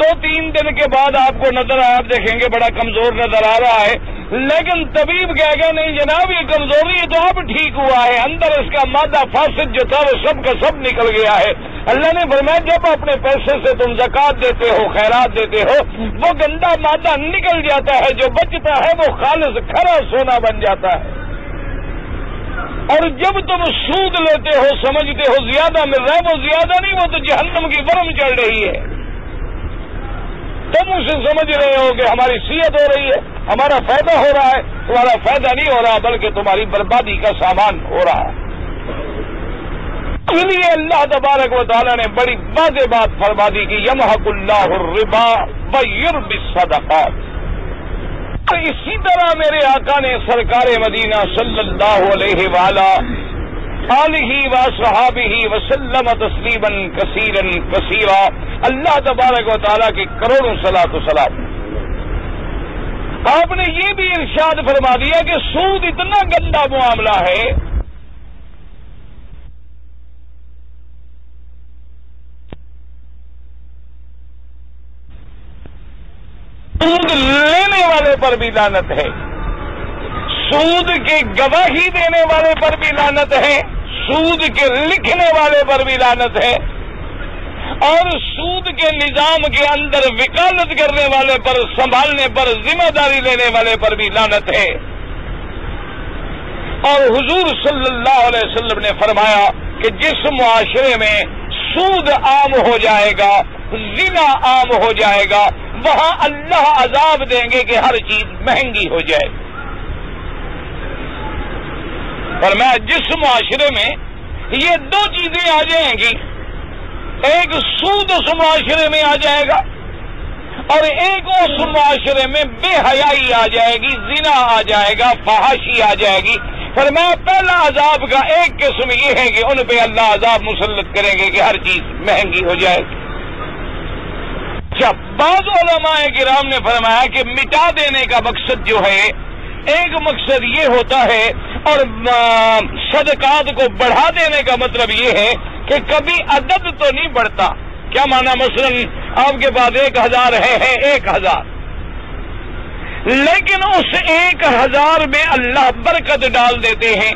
2-3 دن کے بعد آپ کو نظر آئے، آپ دیکھیں گے بڑا کمزور نظر آ رہا ہے، لیکن طبیب کہے گا نہیں جناب یہ کمزوری ہے تو اب ٹھیک ہوا ہے، اندر اس کا مادہ فاسد جو تھا وہ سب کا سب نکل گیا ہے۔ اللہ نے فرمایا جب اپنے پیسے سے تم زکات دیتے ہو، خیرات دیتے ہو، وہ گندا مادہ نکل جاتا ہے، جو بچتا ہے وہ خالص کھرا سونا بن جاتا ہے۔ اور جب تم سود لیتے ہو، سمجھتے ہو زیادہ مل رہا ہے، وہ زیادہ نہیں، وہ تو جہنم کی ورم چڑھ رہی ہے۔ تم اسے سمجھ رہے ہو کہ ہماری صحت ہو رہی ہے، ہمارا فائدہ ہو رہا ہے، تمہارا فائدہ نہیں ہو رہا بلکہ تمہاری بربادی کا سامان ہو رہا ہے۔ اس لیے اللہ تبارک و تعالیٰ نے بڑی واضح بات فرما دی کہ یمحق اللہ الربا ویربی الصدقات۔ اسی طرح میرے آقا نے سرکار مدینہ صلی اللہ علیہ آلہ وصحابہ وسلم تسلیما کثیرا کثیرا، اللہ تبارک و تعالیٰ کی کروڑوں صلاۃ و سلام۔ آپ نے یہ بھی ارشاد فرما دیا کہ سود اتنا گندا معاملہ ہے، سود لینے والے پر بھی لعنت ہے، سود کے گواہی دینے والے پر بھی لعنت ہے، سود کے لکھنے والے پر بھی لعنت ہے، اور سود کے نظام کے اندر وکالت کرنے والے پر، سنبھالنے پر، ذمہ داری لینے والے پر بھی لعنت ہے۔ اور حضور صلی اللہ علیہ وسلم نے فرمایا کہ جس معاشرے میں سود عام ہو جائے گا، زنا عام ہو جائے گا، وہاں اللہ عذاب دیں گے کہ ہر چیز مہنگی ہو جائے۔ اور میں جس معاشرے میں یہ دو چیزیں آ جائیں گی، ایک سود اس معاشرے میں آ جائے گا اور ایک اس معاشرے میں بے حیائی آ جائے گی، زنا آ جائے گا، فحاشی آ جائے گی، فرمایا پہلا عذاب کا ایک قسم یہ ہے کہ ان پہ اللہ عذاب مسلط کریں گے کہ ہر چیز مہنگی ہو جائے گی۔ جب بعض علماء کرام نے فرمایا کہ مٹا دینے کا مقصد جو ہے، ایک مقصد یہ ہوتا ہے، اور صدقات کو بڑھا دینے کا مطلب یہ ہے کہ کبھی عدد تو نہیں بڑھتا۔ کیا معنی؟ مثلا آپ کے پاس 1000 ہے 1000، لیکن اس 1000 میں اللہ برکت ڈال دیتے ہیں،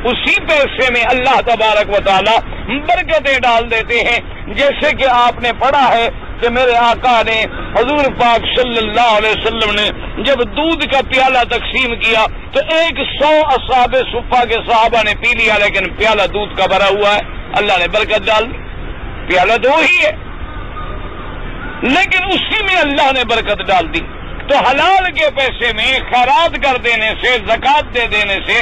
اسی پیسے میں اللہ تبارک و تعالی برکتیں ڈال دیتے ہیں۔ جیسے کہ آپ نے پڑھا ہے کہ میرے آقا نے، حضور پاک صلی اللہ علیہ وسلم نے جب دودھ کا پیالہ تقسیم کیا تو 100 اصحاب صفہ کے صحابہ نے پی لیا، لیکن پیالہ دودھ کا بھرا ہوا ہے، اللہ نے برکت ڈال دی۔ پیالہ تو وہی ہے لیکن اسی میں اللہ نے برکت ڈال دی۔ تو حلال کے پیسے میں خیرات کر دینے سے، زکوٰۃ دے دینے سے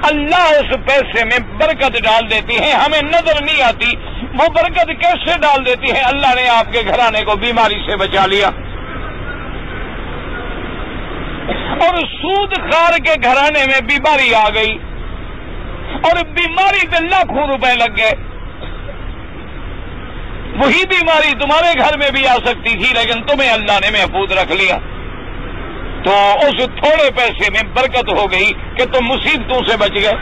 اللہ اس پیسے میں برکت ڈال دیتی ہے، ہمیں نظر نہیں آتی۔ وہ برکت کیسے ڈال دیتی ہے؟ اللہ نے آپ کے گھرانے کو بیماری سے بچا لیا، اور سود خار کے گھرانے میں بیماری آ گئی، اور بیماری پہ لاکھوں روپے لگ گئے۔ وہی بیماری تمہارے گھر میں بھی آ سکتی تھی، لیکن تمہیں اللہ نے محفوظ رکھ لیا، تو اس تھوڑے پیسے میں برکت ہو گئی کہ تم مصیبتوں سے بچ گئے۔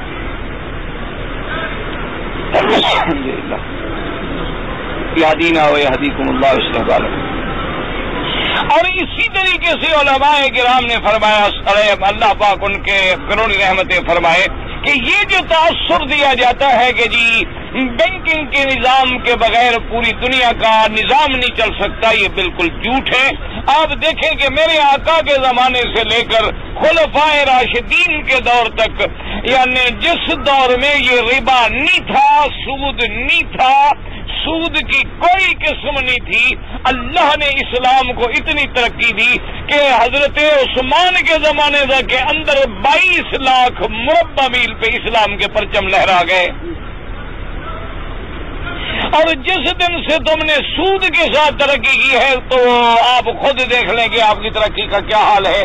الحمدللہ یہدینا ویہدیکم اللہ ویصلح بالکم۔ اور اسی طریقے سے علماء کرام نے فرمایا، اللہ پاک ان کے کروڑی رحمتیں فرمائے، کہ یہ جو تاثر دیا جاتا ہے کہ جی بینکنگ کے نظام کے بغیر پوری دنیا کا نظام نہیں چل سکتا، یہ بالکل جھوٹ ہے۔ آپ دیکھیں کہ میرے آقا کے زمانے سے لے کر خلفائے راشدین کے دور تک، یعنی جس دور میں یہ ربا نہیں تھا، سود نہیں تھا، سود کی کوئی قسم نہیں تھی، اللہ نے اسلام کو اتنی ترقی دی کہ حضرت عثمان کے زمانے کے اندر 22 لاکھ مربع میل پہ اسلام کے پرچم لہرا گئے۔ اور جس دن سے تم نے سود کے ساتھ ترقی کی ہے تو آپ خود دیکھ لیں کہ آپ کی ترقی کا کیا حال ہے،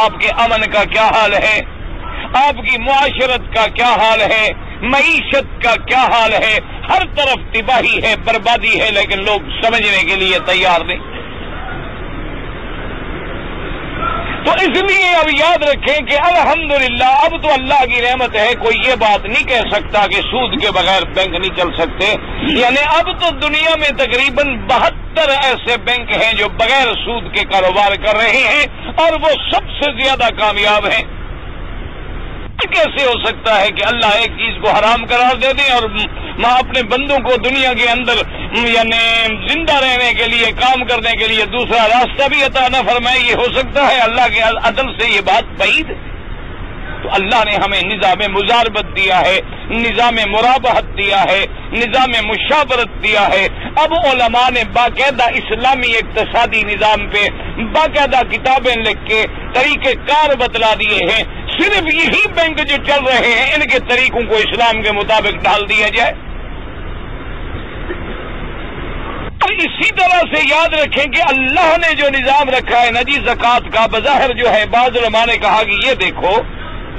آپ کے امن کا کیا حال ہے، آپ کی معاشرت کا کیا حال ہے، معیشت کا کیا حال ہے، ہر طرف تباہی ہے، بربادی ہے، لیکن لوگ سمجھنے کے لیے تیار نہیں۔ تو اس لیے اب یاد رکھیں کہ الحمدللہ اب تو اللہ کی رحمت ہے، کوئی یہ بات نہیں کہہ سکتا کہ سود کے بغیر بینک نہیں چل سکتے۔ یعنی اب تو دنیا میں تقریباً 72 ایسے بینک ہیں جو بغیر سود کے کاروبار کر رہے ہیں، اور وہ سب سے زیادہ کامیاب ہیں۔ کیسے ہو سکتا ہے کہ اللہ ایک چیز کو حرام قرار دے دیں اور اپنے بندوں کو دنیا کے اندر یعنی زندہ رہنے کے لیے، کام کرنے کے لیے دوسرا راستہ بھی عطا نہ فرمائے؟ یہ ہو سکتا ہے؟ اللہ کے عدل سے یہ بات بعید ہے۔ تو اللہ نے ہمیں نظام مزاربت دیا ہے، نظام مرابحت دیا ہے، نظام مشاورت دیا ہے، اب علماء نے باقاعدہ اسلامی اقتصادی نظام پہ باقاعدہ کتابیں لکھ کے طریقے کار بتلا دیے ہیں، صرف یہی بینک جو چل رہے ہیں ان کے طریقوں کو اسلام کے مطابق ڈال دیا جائے۔ اور اسی طرح سے یاد رکھیں کہ اللہ نے جو نظام رکھا ہے نا جی زکوٰۃ کا، بظاہر جو ہے بعض علماء نے کہا کہ یہ دیکھو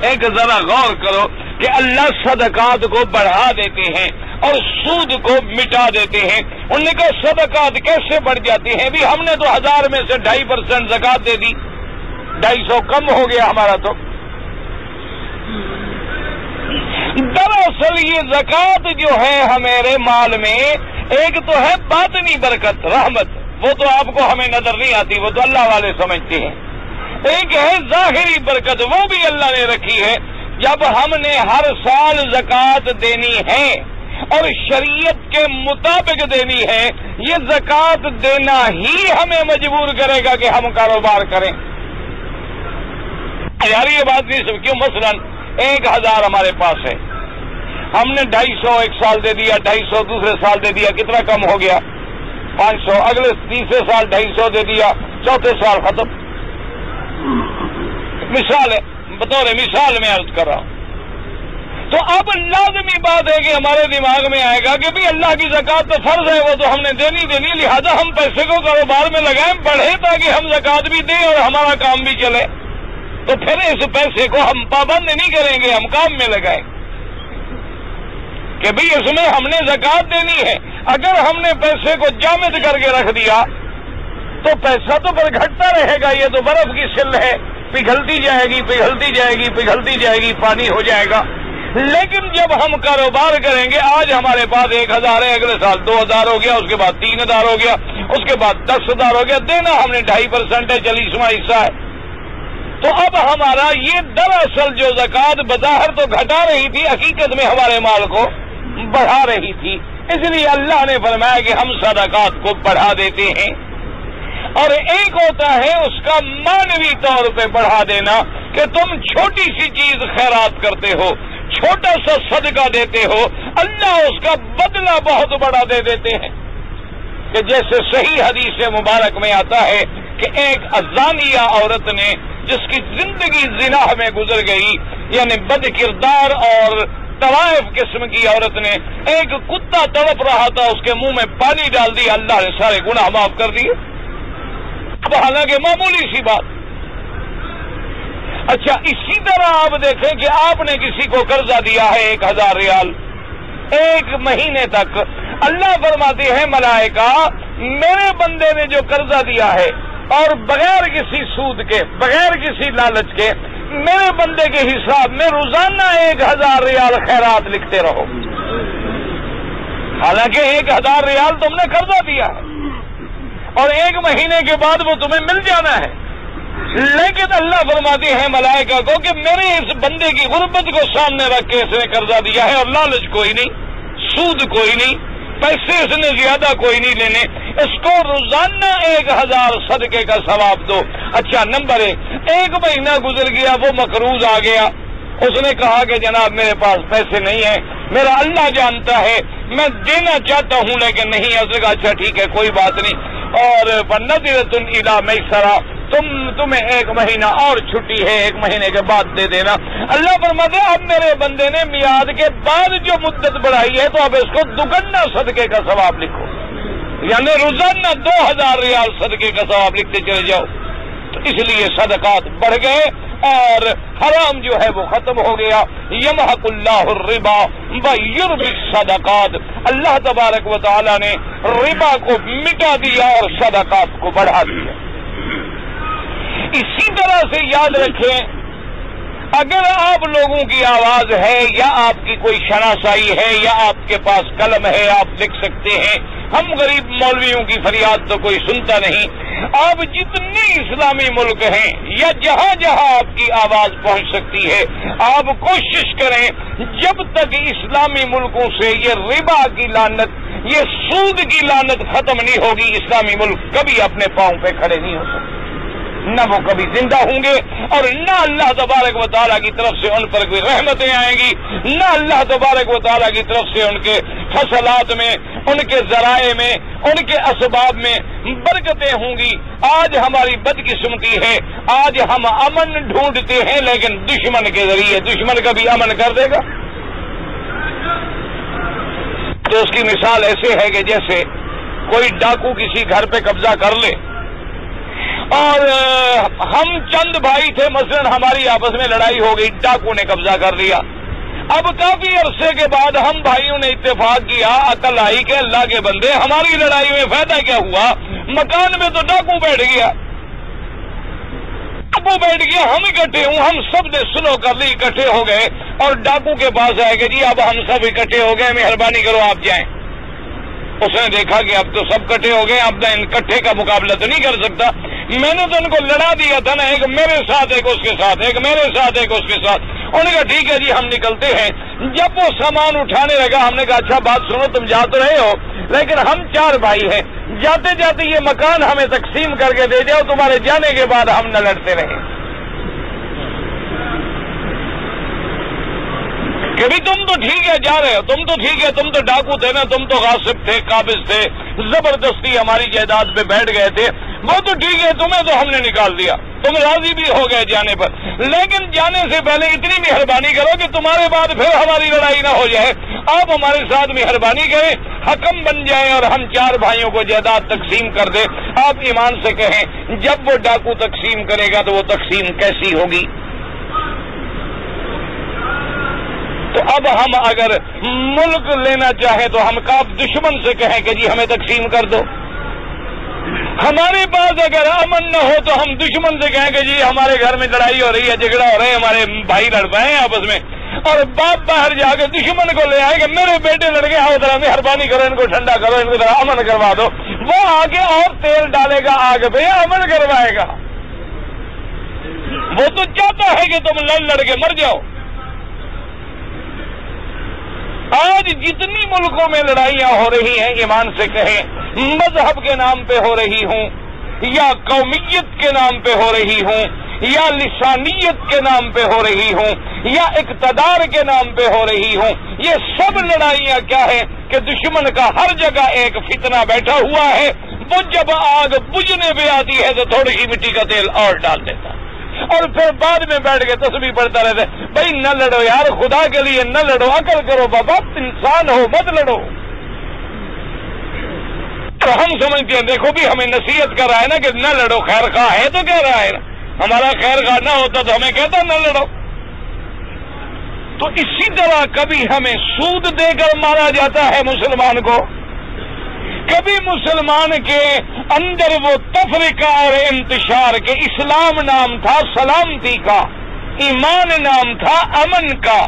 ایک ذرا غور کرو کہ اللہ صدقات کو بڑھا دیتے ہیں اور سود کو مٹا دیتے ہیں۔ انہوں نے کہا صدقات کیسے بڑھ جاتی ہیں؟ بھی ہم نے تو 1000 میں سے 2.5% زکوٰۃ دے دی، 250 کم ہو گیا ہمارا تو۔ دراصل یہ زکوٰۃ جو ہے ہمارے مال میں ایک تو ہے باطنی برکت رحمت، وہ تو آپ کو ہمیں نظر نہیں آتی، وہ تو اللہ والے سمجھتے ہیں۔ ایک ہے ظاہری برکت، وہ بھی اللہ نے رکھی ہے۔ جب ہم نے ہر سال زکوٰۃ دینی ہے اور شریعت کے مطابق دینی ہے، یہ زکوٰۃ دینا ہی ہمیں مجبور کرے گا کہ ہم کاروبار کریں۔ یار یہ بات نہیں سب کیوں؟ مثلا 1000 ہمارے پاس ہے، ہم نے 250 ایک سال دے دیا، 250 دوسرے سال دے دیا، کتنا کم ہو گیا؟ 500۔ اگلے تیسرے سال 250 دے دیا، چوتھے سال ختم۔ مثال ہے، بطور مثال میں عرض کر رہا ہوں۔ تو اب لازمی بات ہے کہ ہمارے دماغ میں آئے گا کہ بھی اللہ کی زکوٰۃ تو فرض ہے، وہ تو ہم نے دینی، لہذا ہم پیسے کو کاروبار میں لگائیں، بڑھے تاکہ ہم زکوٰۃ بھی دیں اور ہمارا کام بھی چلے۔ تو پھر اس پیسے کو ہم پابند نہیں کریں گے، ہم کام میں لگائیں کہ بھئی اس میں ہم نے زکوٰۃ دینی ہے۔ اگر ہم نے پیسے کو جامد کر کے رکھ دیا تو پیسہ تو پھر گھٹتا رہے گا، یہ تو برف کی سل ہے، پگھلتی جائے گی، پگھلتی جائے گی، پگھلتی جائے گی، پانی ہو جائے گا۔ لیکن جب ہم کاروبار کریں گے، آج ہمارے پاس 1000 ہے، اگلے سال 2000 ہو گیا، اس کے بعد 3000 ہو گیا، اس کے بعد 10,000 ہو گیا، دینا ہم نے 2.5% ہے، 40واں حصہ ہے۔ تو اب ہمارا یہ دراصل جو زکوٰۃ بظاہر تو گھٹا رہی تھی، حقیقت میں ہمارے مال کو بڑھا رہی تھی۔ اس لیے اللہ نے فرمایا کہ ہم صدقات کو بڑھا دیتے ہیں۔ اور ایک ہوتا ہے اس کا معنوی طور پہ بڑھا دینا کہ تم چھوٹی سی چیز خیرات کرتے ہو، چھوٹا سا صدقہ دیتے ہو، اللہ اس کا بدلہ بہت بڑا دے دیتے ہیں۔ کہ جیسے صحیح حدیث مبارک میں آتا ہے کہ ایک ازانیہ عورت نے جس کی زندگی زنا میں گزر گئی، یعنی بد کردار اور طوائف قسم کی عورت نے، ایک کتا تڑپ رہا تھا، اس کے منہ میں پانی ڈال دیا، اللہ نے سارے گناہ معاف کر دیے۔ اب حالانکہ معمولی سی بات۔ اچھا اسی طرح آپ دیکھیں کہ آپ نے کسی کو قرضہ دیا ہے 1000 ریال 1 مہینے تک، اللہ فرماتے ہیں ملائکہ میرے بندے نے جو قرضہ دیا ہے اور بغیر کسی سود کے، بغیر کسی لالچ کے، میرے بندے کے حساب میں روزانہ 1000 ریال خیرات لکھتے رہو۔ حالانکہ 1000 ریال تم نے قرضہ دیا ہے اور 1 مہینے کے بعد وہ تمہیں مل جانا ہے، لیکن اللہ فرماتے ہیں ملائکہ کو کہ میرے اس بندے کی غربت کو سامنے رکھ کے اس نے قرضہ دیا ہے، اور لالچ کوئی نہیں، سود کوئی نہیں، پیسے اس نے زیادہ کوئی نہیں لینے، اس کو روزانہ 1000 صدقے کا ثواب دو۔ اچھا نمبر 1 مہینہ گزر گیا، وہ مقروض آ گیا، اس نے کہا کہ جناب میرے پاس پیسے نہیں ہیں، میرا اللہ جانتا ہے میں دینا چاہتا ہوں لیکن نہیں ہے۔ اس نے کہا اچھا ٹھیک ہے کوئی بات نہیں، اور فَنَظِرَةٌ إِلَىٰ مَيْسَرَةٍ، تمہیں 1 مہینہ اور چھٹی ہے، 1 مہینے کے بعد دے دینا۔ اللہ فرماتے ہیں اب میرے بندے نے میعاد کے بعد جو مدت بڑھائی ہے تو اب اس کو دوگنا صدقے کا ثواب لکھو، یعنی روزانہ 2000 ریال صدقے کا ثواب لکھتے چلے جاؤ۔ تو اس لیے صدقات بڑھ گئے اور حرام جو ہے وہ ختم ہو گیا۔ یمحق اللہ الربا ویربی الصدقات، اللہ تبارک و تعالی نے ربا کو مٹا دیا اور صدقات کو بڑھا دیا۔ اسی طرح سے یاد رکھیں اگر آپ لوگوں کی آواز ہے یا آپ کی کوئی شناسائی ہے یا آپ کے پاس قلم ہے، آپ لکھ سکتے ہیں۔ ہم غریب مولویوں کی فریاد تو کوئی سنتا نہیں۔ آپ جتنے اسلامی ملک ہیں یا جہاں جہاں آپ کی آواز پہنچ سکتی ہے، آپ کوشش کریں جب تک اسلامی ملکوں سے یہ ربا کی لعنت، یہ سود کی لعنت ختم نہیں ہوگی، اسلامی ملک کبھی اپنے پاؤں پہ کھڑے نہیں ہو سکتے، نہ وہ کبھی زندہ ہوں گے اور نہ اللہ تبارک و تعالیٰ کی طرف سے ان پر کوئی رحمتیں آئیں گی، نہ اللہ تبارک و تعالیٰ کی طرف سے ان کے فصلات میں ان کے ذرائع میں، ان کے اسباب میں برکتیں ہوں گی۔ آج ہماری بدقسمتی ہے، آج ہم امن ڈھونڈتے ہیں لیکن دشمن کے ذریعے۔ دشمن کبھی امن کر دے گا؟ تو اس کی مثال ایسے ہے کہ جیسے کوئی ڈاکو کسی گھر پہ قبضہ کر لے، اور ہم چند بھائی تھے، مثلا ہماری آپس میں لڑائی ہو گئی، ڈاکو نے قبضہ کر لیا۔ اب کافی عرصے کے بعد ہم بھائیوں نے اتفاق کیا، عقل آئی کہ اللہ کے بندے ہماری لڑائی میں فائدہ کیا ہوا، مکان میں تو ڈاکو بیٹھ گیا، ہم اکٹھے ہوں، ہم سب نے سلو کر لی، اکٹھے ہو گئے اور ڈاکو کے پاس آئے کہ جی اب ہم سب اکٹھے ہو گئے، مہربانی کرو آپ جائیں۔ اس نے دیکھا کہ اب تو سب کٹھے ہو گئے، اب میں ان کٹھے کا مقابلہ تو نہیں کر سکتا، میں نے تو ان کو لڑا دیا تھا نا، ایک میرے ساتھ ایک اس کے ساتھ، ایک میرے ساتھ ایک اس کے ساتھ۔ انہوں نے کہا ٹھیک ہے جی ہم نکلتے ہیں۔ جب وہ سامان اٹھانے لگا ہم نے کہا اچھا بات سنو، تم جا تو رہے ہو لیکن ہم 4 بھائی ہیں، جاتے جاتے یہ مکان ہمیں تقسیم کر کے دے جاؤ، تمہارے جانے کے بعد ہم نہ لڑتے رہیں۔ کہ بھی تم تو ٹھیک ہے جا رہے ہو، تم تو ٹھیک ہے، تم تو ڈاکو تھے نا، تم تو غاصب تھے، قابض تھے، زبردستی ہماری جائیداد پہ بیٹھ گئے تھے، وہ تو ٹھیک ہے، تمہیں تو ہم نے نکال دیا، تم راضی بھی ہو گئے جانے پر، لیکن جانے سے پہلے اتنی مہربانی کرو کہ تمہارے بعد پھر ہماری لڑائی نہ ہو جائے، آپ ہمارے ساتھ مہربانی کریں، حکم بن جائیں اور ہم 4 بھائیوں کو جائیداد تقسیم کر دیں۔ آپ ایمان سے کہیں جب وہ ڈاکو تقسیم کرے گا تو وہ تقسیم کیسی ہوگی؟ تو اب ہم اگر ملک لینا چاہیں تو ہم کب دشمن سے کہیں کہ جی ہمیں تقسیم کر دو؟ ہمارے پاس اگر امن نہ ہو تو ہم دشمن سے کہیں کہ جی ہمارے گھر میں لڑائی ہو رہی ہے، جھگڑا ہو رہا ہے، ہمارے بھائی لڑ پائے ہیں آپس میں، اور باپ باہر جا کے دشمن کو لے آئے کہ میرے بیٹے لڑکے آؤ ذرا مہربانی کرو، ان کو ٹھنڈا کرو، ان کو ذرا امن کروا دو، وہ آگے اور تیل ڈالے گا آگ پہ، امن کروائے گا۔ وہ تو چاہتا ہے کہ تم لڑ کے مر جاؤ۔ آج جتنی ملکوں میں لڑائیاں ہو رہی ہیں، ایمان سے کہیں مذہب کے نام پہ ہو رہی ہوں، یا قومیت کے نام پہ ہو رہی ہوں، یا لسانیت کے نام پہ ہو رہی ہوں، یا اقتدار کے نام پہ ہو رہی ہوں، یہ سب لڑائیاں کیا ہے کہ دشمن کا ہر جگہ ایک فتنہ بیٹھا ہوا ہے، وہ جب آگ بجھنے پہ آتی ہے تو تھوڑی سی مٹی کا تیل اور ڈال دیتا ہے، اور پھر بعد میں بیٹھ کے تسبیح پڑھتا رہتا ہے، بھائی نہ لڑو یار، خدا کے لیے نہ لڑو، عقل کرو بابا، انسان ہو مت لڑو۔ تو ہم سمجھتے ہیں دیکھو بھی ہمیں نصیحت کر رہا ہے نا کہ نہ لڑو، خیر خواہ ہے تو کہہ رہا ہے نا، ہمارا خیر خواہ نہ ہوتا تو ہمیں کہتا نہ لڑو۔ تو اسی طرح کبھی ہمیں سود دے کر مارا جاتا ہے مسلمان کو، کبھی مسلمان کے اندر وہ تفریقہ اور انتشار کے اسلام نام تھا سلامتی کا، ایمان نام تھا امن کا،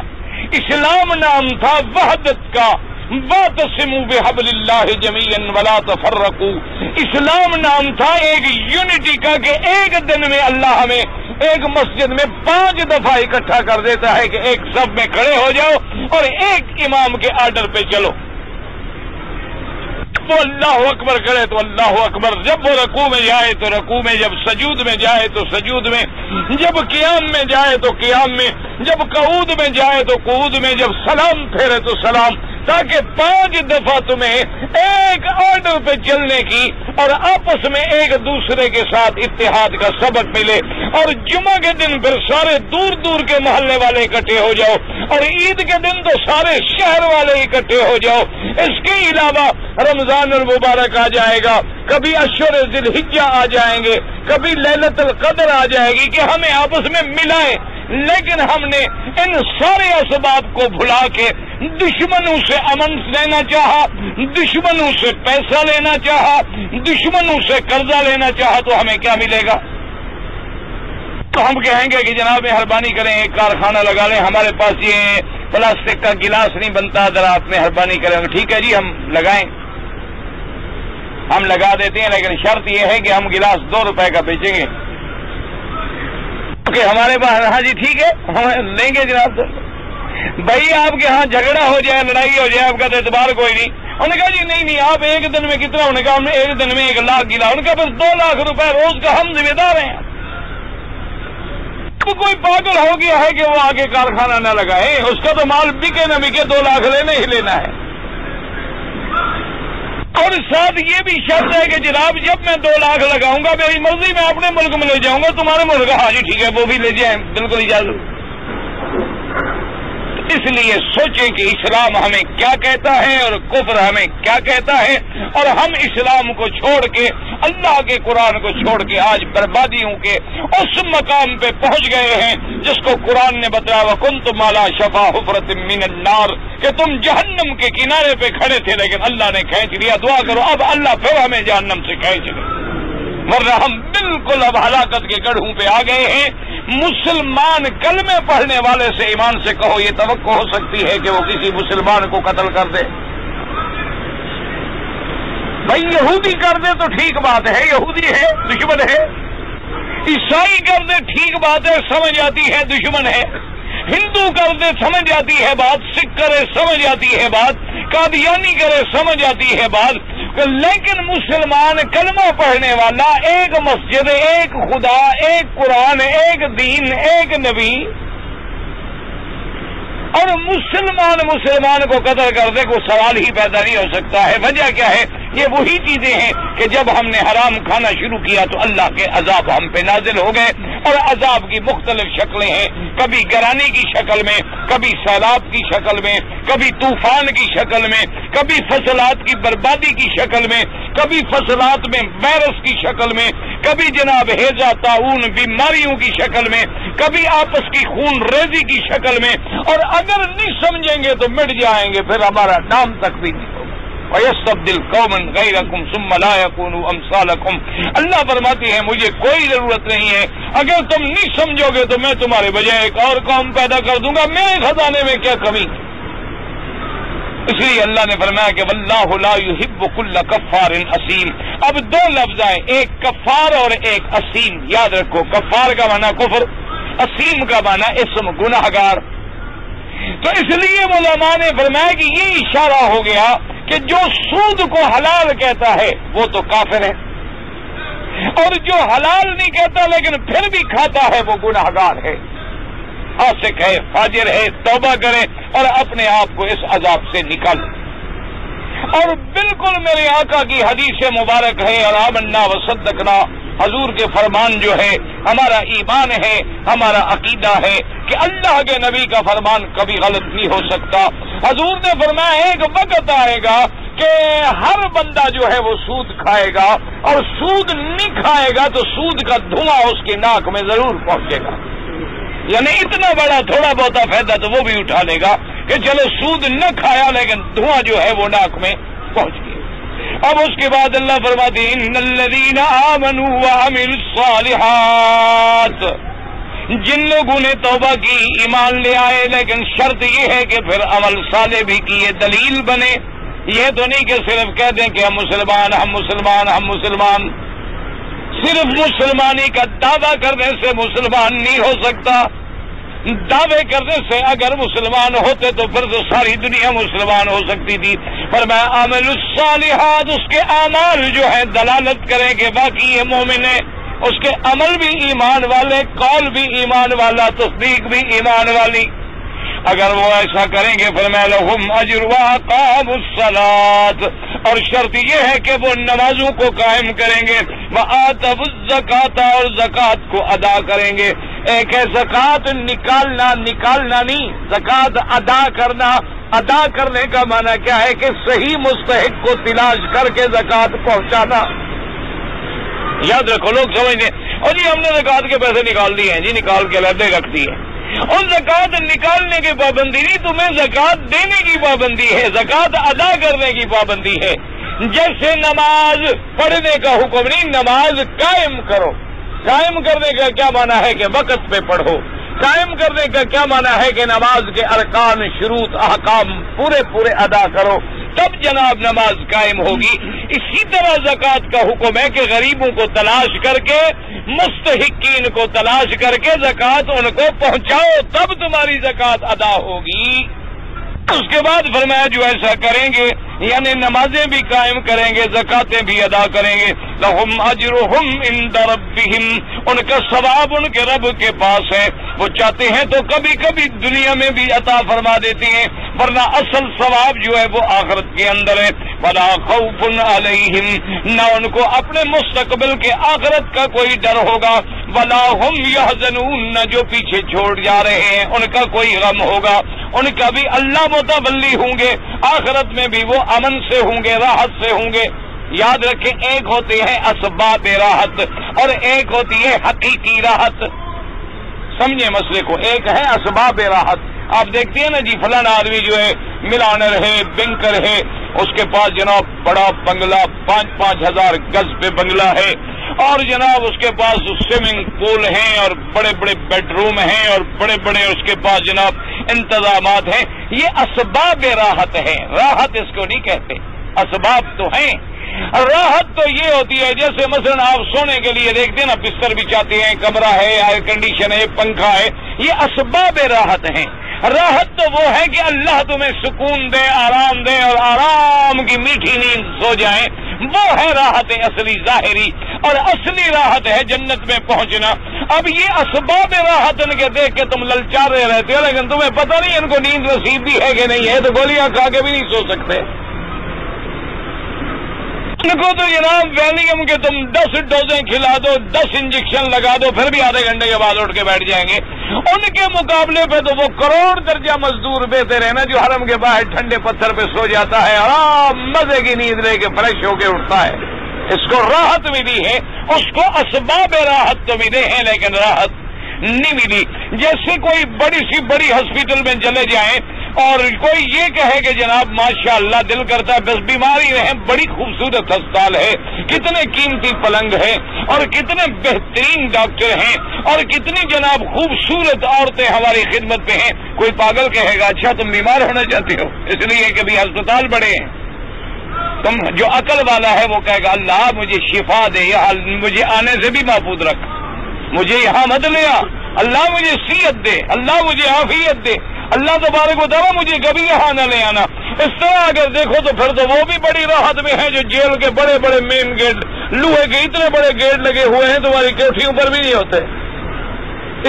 اسلام نام تھا وحدت کا، واعتصموا بحبل اللہ جمیعا ولا تفرقوا، اسلام نام تھا ایک یونٹی کا کہ ایک دن میں اللہ ہمیں ایک مسجد میں 5 دفعہ اکٹھا کر دیتا ہے کہ ایک صف میں کھڑے ہو جاؤ اور ایک امام کے آرڈر پہ چلو، وہ اللہ اکبر کرے تو اللہ اکبر، جب وہ رکوع میں جائے تو رکوع میں، جب سجود میں جائے تو سجود میں، جب قیام میں جائے تو قیام میں، جب قعود میں جائے تو قعود میں، جب سلام پھیرے تو سلام، تاکہ 5 دفعہ تمہیں ایک آرڈر پہ چلنے کی اور آپس میں ایک دوسرے کے ساتھ اتحاد کا سبق ملے، اور جمعہ کے دن پھر سارے دور دور کے محلے والے اکٹھے ہو جاؤ، اور عید کے دن تو سارے شہر والے اکٹھے ہو جاؤ۔ اس کے علاوہ رمضان المبارک آ جائے گا، کبھی اشہر ذی الحجہ آ جائیں گے، کبھی لیلۃ القدر آ جائے گی کہ ہمیں آپس میں ملائیں، لیکن ہم نے ان سارے اسباب کو بھلا کے دشمنوں سے امن لینا چاہا، دشمنوں سے پیسہ لینا چاہا، دشمنوں سے قرضہ لینا چاہا، تو ہمیں کیا ملے گا؟ تو ہم کہیں گے کہ جناب مہربانی کریں ایک کارخانہ لگا لیں، ہمارے پاس یہ پلاسٹک کا گلاس نہیں بنتا، ذرا آپ مہربانی کریں گے، ٹھیک ہے جی ہم لگائیں، ہم لگا دیتے ہیں، لیکن شرط یہ ہے کہ ہم گلاس 2 روپے کا بیچیں گے، کہ ہمارے پاس، ہاں جی ٹھیک ہے ہم لیں گے جناب۔ بھائی آپ کے ہاں جھگڑا ہو جائے، لڑائی ہو جائے، آپ کا تو اعتبار کوئی نہیں۔ انہوں نے کہا جی نہیں آپ ایک دن میں کتنا؟ انہوں نے کہا ہم نے ایک دن میں 1 لاکھ گلا۔ ان کا بس 2 لاکھ روپے روز کا ہم ذمہ دار ہیں۔ کوئی پاگل ہو گیا ہے کہ وہ آگے کارخانہ نہ لگائے، اس کا تو مال بکے نہ بکے 2 لاکھ لینا ہی لینا ہے۔ اور ساتھ یہ بھی شرط ہے کہ جناب جب میں 2 لاکھ لگاؤں گا میری مرضی میں اپنے ملک میں لے جاؤں گا، تمہارے ملک ہاں جی ٹھیک ہے وہ بھی لے جائیں، بالکل اجازت۔ اس لیے سوچیں کہ اسلام ہمیں کیا کہتا ہے اور کفر ہمیں کیا کہتا ہے، اور ہم اسلام کو چھوڑ کے اللہ کے قرآن کو چھوڑ کے آج بربادیوں کے اس مقام پہ پہنچ گئے ہیں جس کو قرآن نے بتایا وَكُنْتُمْ عَلَىٰ شَفَا حُفْرَةٍ مِّنَ النَّارِ، کہ تم جہنم کے کنارے پہ کھڑے تھے لیکن اللہ نے کھینچ لیا۔ دعا کرو اب اللہ پھر ہمیں جہنم سے کھینچ لے، ورنہ ہم بالکل اب ہلاکت کے گڑھوں پہ آ گئے ہیں۔ مسلمان کلمے پڑھنے والے سے ایمان سے کہو یہ توقع ہو سکتی ہے کہ وہ کسی مسلمان کو قتل کر دے؟ بھائی یہودی کر دے تو ٹھیک بات ہے، یہودی ہے دشمن ہے، عیسائی کر دے ٹھیک بات ہے سمجھ آتی ہے دشمن ہے، ہندو کر دے سمجھ آتی ہے بات، سکھ کرے سمجھ آتی ہے بات، قادیانی کرے سمجھ آتی ہے بات، لیکن مسلمان کلمہ پڑھنے والا، ایک مسجد، ایک خدا، ایک قرآن، ایک دین، ایک نبی، اور مسلمان کو قتل کر دے کوئی سوال ہی پیدا نہیں ہو سکتا ہے۔ وجہ کیا ہے؟ یہ وہی چیزیں ہیں کہ جب ہم نے حرام کھانا شروع کیا تو اللہ کے عذاب ہم پہ نازل ہو گئے، اور عذاب کی مختلف شکلیں ہیں، کبھی گرانی کی شکل میں، کبھی سیلاب کی شکل میں، کبھی طوفان کی شکل میں، کبھی فصلات کی بربادی کی شکل میں، کبھی فصلات میں وائرس کی شکل میں، کبھی جناب ہیضہ طاعون بیماریوں کی شکل میں، کبھی آپس کی خون ریزی کی شکل میں، اور اگر نہیں سمجھیں گے تو مٹ جائیں گے، پھر ہمارا نام تک بھی نہیں ہوگا۔ وَيَسْتَبْدِلْ قَوْمًا غَيْرَكُمْ ثُمَّ لَا يَكُونُوا أَمْثَالَكُمْ۔ اللہ فرماتی ہے مجھے کوئی ضرورت نہیں ہے، اگر تم نہیں سمجھو گے تو میں تمہارے بجائے ایک اور قوم پیدا کر دوں گا، میرے خزانے میں کیا کمی۔ اس لیے اللہ نے فرمایا کہ وَاللَّهُ لَا يُحِبُّ كُلَّ كَفَّارٍ أَثِيمٍ۔ اب 2 لفظ آئے، ایک کفار اور ایک اسیم، یاد رکھو کفار کا معنی کفر، اسیم کا معنی اسم گناہگار۔ تو اس لیے علماء نے فرمایا کہ یہ اشارہ ہو گیا کہ جو سود کو حلال کہتا ہے وہ تو کافر ہے، اور جو حلال نہیں کہتا لیکن پھر بھی کھاتا ہے وہ گناہگار ہے، فاسق ہے، فاجر ہے، توبہ کرے اور اپنے آپ کو اس عذاب سے نکالے۔ اور بالکل میرے آقا کی حدیث مبارک ہے، اور آمنا وصدقنا، حضور کے فرمان جو ہے ہمارا ایمان ہے، ہمارا عقیدہ ہے کہ اللہ کے نبی کا فرمان کبھی غلط نہیں ہو سکتا۔ حضور نے فرمایا ایک وقت آئے گا کہ ہر بندہ جو ہے وہ سود کھائے گا، اور سود نہیں کھائے گا تو سود کا دھواں اس کی ناک میں ضرور پہنچے گا، یعنی اتنا بڑا تھوڑا بہت فائدہ تو وہ بھی اٹھا لے گا کہ چلو سود نہ کھایا لیکن دھواں جو ہے وہ ناک میں پہنچ گیا۔ اب اس کے بعد اللہ فرماتے ہیں ان الذین آمنوا وعملوا الصالحات، جن لوگوں نے توبہ کی، ایمان لے آئے، لیکن شرط یہ ہے کہ پھر عمل صالح بھی کیے، دلیل بنے۔ یہ تو نہیں کہ صرف کہہ دیں کہ ہم مسلمان، ہم مسلمان، ہم مسلمان، صرف مسلمانی کا دعویٰ کرنے سے مسلمان نہیں ہو سکتا۔ دعوے کرنے سے اگر مسلمان ہوتے تو پھر تو ساری دنیا مسلمان ہو سکتی تھی۔ فرمایا عمل الصالحات، اس کے اعمال جو ہے دلالت کریں کہ باقی یہ مومن ہے، اس کے عمل بھی ایمان والے، قول بھی ایمان والا، تصدیق بھی ایمان والی۔ اگر وہ ایسا کریں گے فرمایا لہم اجر واقاموا الصلاۃ، اور شرط یہ ہے کہ وہ نمازوں کو قائم کریں گے، وآتوا الزکاۃ، اور زکوٰۃ کو ادا کریں گے۔ ایک ہے زکوٰۃ نکالنا نہیں، زکوٰۃ ادا کرنا۔ ادا کرنے کا معنی کیا ہے کہ صحیح مستحق کو تلاش کر کے زکوٰۃ پہنچانا۔ یاد رکھو لوگ سمجھتے ہیں اور جی ہم نے زکوٰۃ کے پیسے نکال دیے ہیں، جی نکال کے علیحدہ رکھ دیے، اور زکوٰۃ نکالنے کی پابندی نہیں، تمہیں زکوٰۃ دینے کی پابندی ہے، زکوٰۃ ادا کرنے کی پابندی ہے۔ جیسے نماز پڑھنے کا حکم نہیں، نماز قائم کرو۔ قائم کرنے کا کیا معنی ہے کہ وقت پہ پڑھو، قائم کرنے کا کیا معنی ہے کہ نماز کے ارکان، شروط، احکام پورے ادا کرو، تب جناب نماز قائم ہوگی۔ اسی طرح زکوٰۃ کا حکم ہے کہ غریبوں کو تلاش کر کے، مستحقین کو تلاش کر کے زکوٰۃ ان کو پہنچاؤ، تب تمہاری زکوٰۃ ادا ہوگی۔ اس کے بعد فرمایا جو ایسا کریں گے یعنی نمازیں بھی قائم کریں گے، زکاتیں بھی ادا کریں گے، لہم اجرہم عند ربہم، ان کا ثواب ان کے رب کے پاس ہے۔ وہ چاہتے ہیں تو کبھی کبھی دنیا میں بھی عطا فرما دیتی ہیں، ورنہ اصل ثواب جو ہے وہ آخرت کے اندر ہے۔ فلا خوف علیہم، نہ ان کو اپنے مستقبل کے آخرت کا کوئی ڈر ہوگا، ولا هم یحزنون، نہ جو پیچھے چھوڑ جا رہے ہیں ان کا کوئی غم ہوگا، ان کا بھی اللہ متولی ہوں گے، آخرت میں بھی وہ امن سے ہوں گے، راحت سے ہوں گے۔ یاد رکھیں، ایک ہوتے ہیں اسباب راحت اور ایک ہوتی ہے حقیقی راحت۔ سمجھے مسئلے کو، ایک ہے اسباب راحت۔ آپ دیکھتے ہیں نا جی، فلانا آدمی جو ہے ملانر ہے، بینکر ہے، اس کے پاس جناب بڑا بنگلہ 5-5 ہزار گز پہ بنگلہ ہے، اور جناب اس کے پاس سوئمنگ پول ہیں اور بڑے بڑے بیڈ روم ہیں اور بڑے بڑے اس کے پاس جناب انتظامات ہیں۔ یہ اسباب راحت ہے، راحت اس کو نہیں کہتے، اسباب تو ہیں۔ راحت تو یہ ہوتی ہے جیسے مثلا آپ سونے کے لیے دیکھتے ہیں نا، بستر بچھاتے ہیں، کمرہ ہے، ایئر کنڈیشن ہے، پنکھا ہے، یہ اسباب راحت ہیں۔ راحت تو وہ ہے کہ اللہ تمہیں سکون دے، آرام دے اور آرام کی میٹھی نیند سو جائیں، وہ ہے راحت اصلی ظاہری، اور اصلی راحت ہے جنت میں پہنچنا۔ اب یہ اسباب راحت ان کے دیکھ کے تم للچارے رہتے ہو، لیکن تمہیں پتہ نہیں ان کو نیند نصیب بھی ہے کہ نہیں ہے، تو گولیاں کھا کے بھی نہیں سو سکتے۔ ان کو تو جناب ویلیم کے تم 10 ڈوزیں کھلا دو، 10 انجیکشن لگا دو، پھر بھی آدھے گھنٹے کے بعد اٹھ کے بیٹھ جائیں گے۔ ان کے مقابلے پہ تو وہ کروڑ درجہ مزدور بہتر ہے نا، جو حرم کے باہر ٹھنڈے پتھر پہ سو جاتا ہے، آرام مزے کی نیند لے کے فریش ہو کے اٹھتا ہے۔ اس کو راحت ملی ہے، اس کو اسباب راحت تو ملے ہیں لیکن راحت نہیں ملی۔ جیسے کوئی بڑی سی بڑی ہاسپٹل میں چلے جائیں اور کوئی یہ کہے کہ جناب ماشاءاللہ دل کرتا ہے بس بیماری رہے، بڑی خوبصورت ہسپتال ہے، کتنے قیمتی پلنگ ہیں اور کتنے بہترین ڈاکٹر ہیں اور کتنی جناب خوبصورت عورتیں ہماری خدمت پہ ہیں، کوئی پاگل کہے گا اچھا تم بیمار ہونا چاہتے ہو اس لیے کہ بھی ہسپتال بڑے ہیں؟ تم جو عقل والا ہے وہ کہے گا اللہ مجھے شفا دے، یا مجھے آنے سے بھی محفوظ رکھ، مجھے یہاں مت لیا، اللہ مجھے صحت دے، اللہ مجھے عافیت دے، اللہ تبارک و تعالیٰ مجھے کبھی یہاں نہ لے آنا۔ اس طرح اگر دیکھو تو پھر تو وہ بھی بڑی راحت میں ہے جو جیل کے بڑے بڑے مین گیٹ، لوہے کے اتنے بڑے گیٹ لگے ہوئے ہیں، تمہاری کوٹھیوں پر بھی نہیں ہوتے،